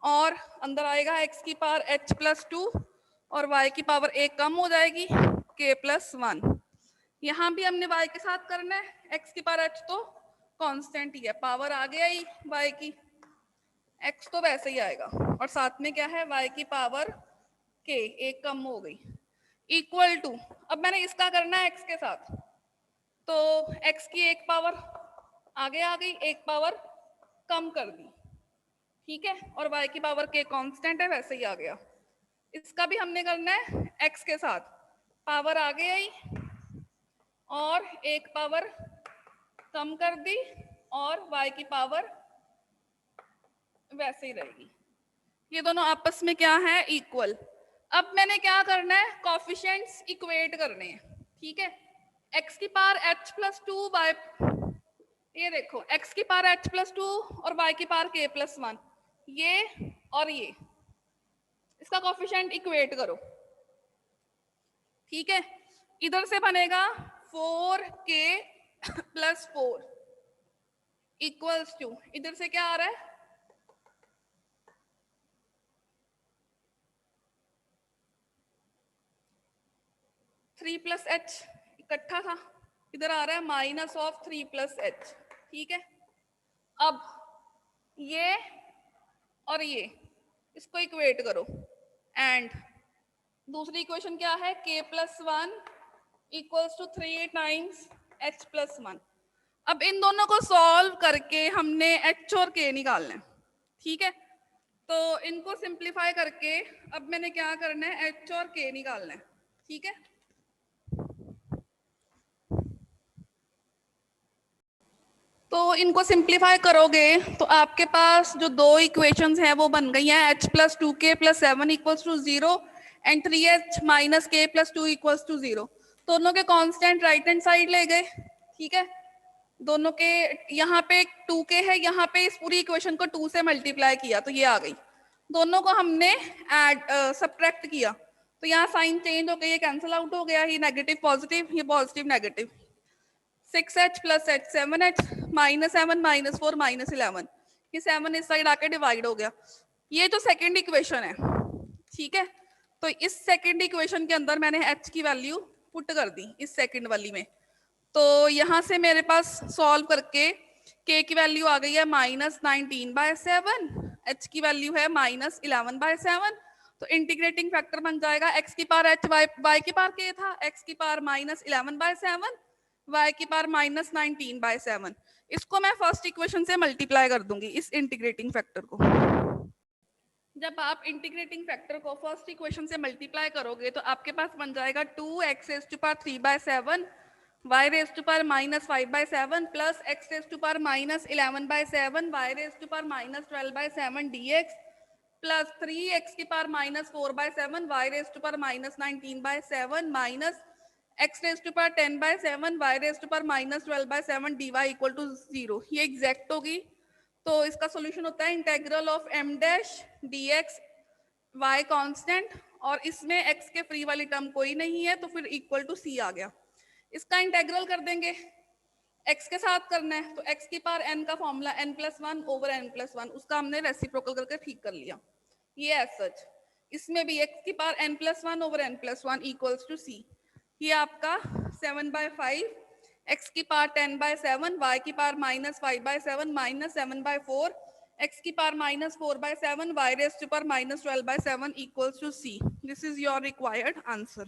और अंदर आएगा x की पावर h प्लस 2 और y की पावर एक कम हो जाएगी k प्लस 1। यहाँ भी हमने y के साथ करना है, x की पावर h तो कांस्टेंट ही है, पावर आगे आई y की, x तो वैसे ही आएगा और साथ में क्या है y की पावर k एक कम हो गई इक्वल टू, अब मैंने इसका करना है x के साथ, तो x की एक पावर आगे आ गई, एक पावर कम कर दी। ठीक है, और y की पावर k कांस्टेंट है वैसे ही आ गया। इसका भी हमने करना है x के साथ, पावर आगे आई और एक पावर कम कर दी और y की पावर वैसे ही रहेगी, ये दोनों आपस में क्या है, इक्वल। अब मैंने क्या करना है, कोएफिशिएंट्स इक्वेट करने हैं। ठीक है, x की पावर h प्लस 2 y, ये देखो x की पावर h प्लस 2 और y की पावर k प्लस 1, ये और ये, इसका कोएफिशिएंट इक्वेट करो। ठीक है, इधर से बनेगा 4k प्लस 4 इक्वल्स टू, इधर से क्या आ रहा है, 3 प्लस h इकट्ठा था, इधर आ रहा है माइनस ऑफ 3 प्लस h। ठीक है, अब ये और ये इसको इक्वेट करो एंड दूसरी इक्वेशन क्या है, k plus 1 equals to 3 times h plus 1। अब इन दोनों को सॉल्व करके हमने h और k निकालना है। ठीक है, तो इनको सिंप्लीफाई करके अब मैंने क्या करना है, h और k निकालना है। ठीक है, तो इनको सिंप्लीफाई करोगे तो आपके पास जो दो इक्वेशंस हैं वो बन गई हैं, h plus 2k plus 7 equals to 0 and 3h minus k plus 2 equals to 0। दोनों के कांस्टेंट राइट हैंड साइड ले गए। ठीक है, दोनों के यहाँ पे 2k है, यहाँ पे इस पूरी इक्वेशन को 2 से मल्टीप्लाई किया तो ये आ गई, दोनों को हमने ऐड सब्ट्रैक्ट किया तो यहाँ साइन चेंज हो गया, ये कैंसिल आउट हो गया, ये नेगेटिव पॉजिटिव, ये positive negative, 6h plus h 7h minus 7 minus 4 minus 11, ये 7 इस साइड आके डिवाइड हो गया। ये जो सेकंड इक्वेशन है, ठीक है, तो इस सेकंड इक्वेशन के अंदर मैंने h की वैल्यू पुट कर दी इस सेकंड वाली में, तो यहाँ से मेरे पास सॉल्व करके k की वैल्यू आ गई है माइनस 19/7, h की वैल्यू है माइनस 11/7, तो इंटीग्रेटिंग फैक्टर बन जाएगा x की पावर h y की पावर k था, x की पावर माइनस 11/7 y की पावर माइनस 19/7। इसको मैं फर्स्ट इक्वेशन से मल्टीप्लाई कर दूंगी इस इंटीग्रेटिंग फैक्टर को। जब आप इंटीग्रेटिंग फैक्टर को फर्स्ट इक्वेशन से मल्टीप्लाई करोगे तो आपके पास बन जाएगा 2x raise to power 3/7 y raise to power minus 5/7 plus x raise to power minus 11/7 y raise to power minus 12/7 dx plus 3x की power minus 4/7 y raise to power minus 19/7 minus x raise to power 10/7 y raise to power minus 12/7 dy equal to 0। ये एग्जैक्ट होगी, तो इसका सॉल्यूशन होता है integral of m dash dx y constant, और इसमें x के फ्री वाली टर्म कोई नहीं है तो फिर इक्वल टू c आ गया। इसका इंटीग्रल कर देंगे, x के साथ करना है तो x की पावर n का formula n plus 1 over n plus 1, उसका हमने रेसिप्रोकल करके ठीक कर लिया। ये एज सच, इसमें भी x की power n plus 1 over n plus 1 equals to c, ये आपका 7/5 x की पावर 10/7, y की पावर -5/7 -7/4, x की power -4/7, y raised to power -12/7 equals to c. This is your required answer.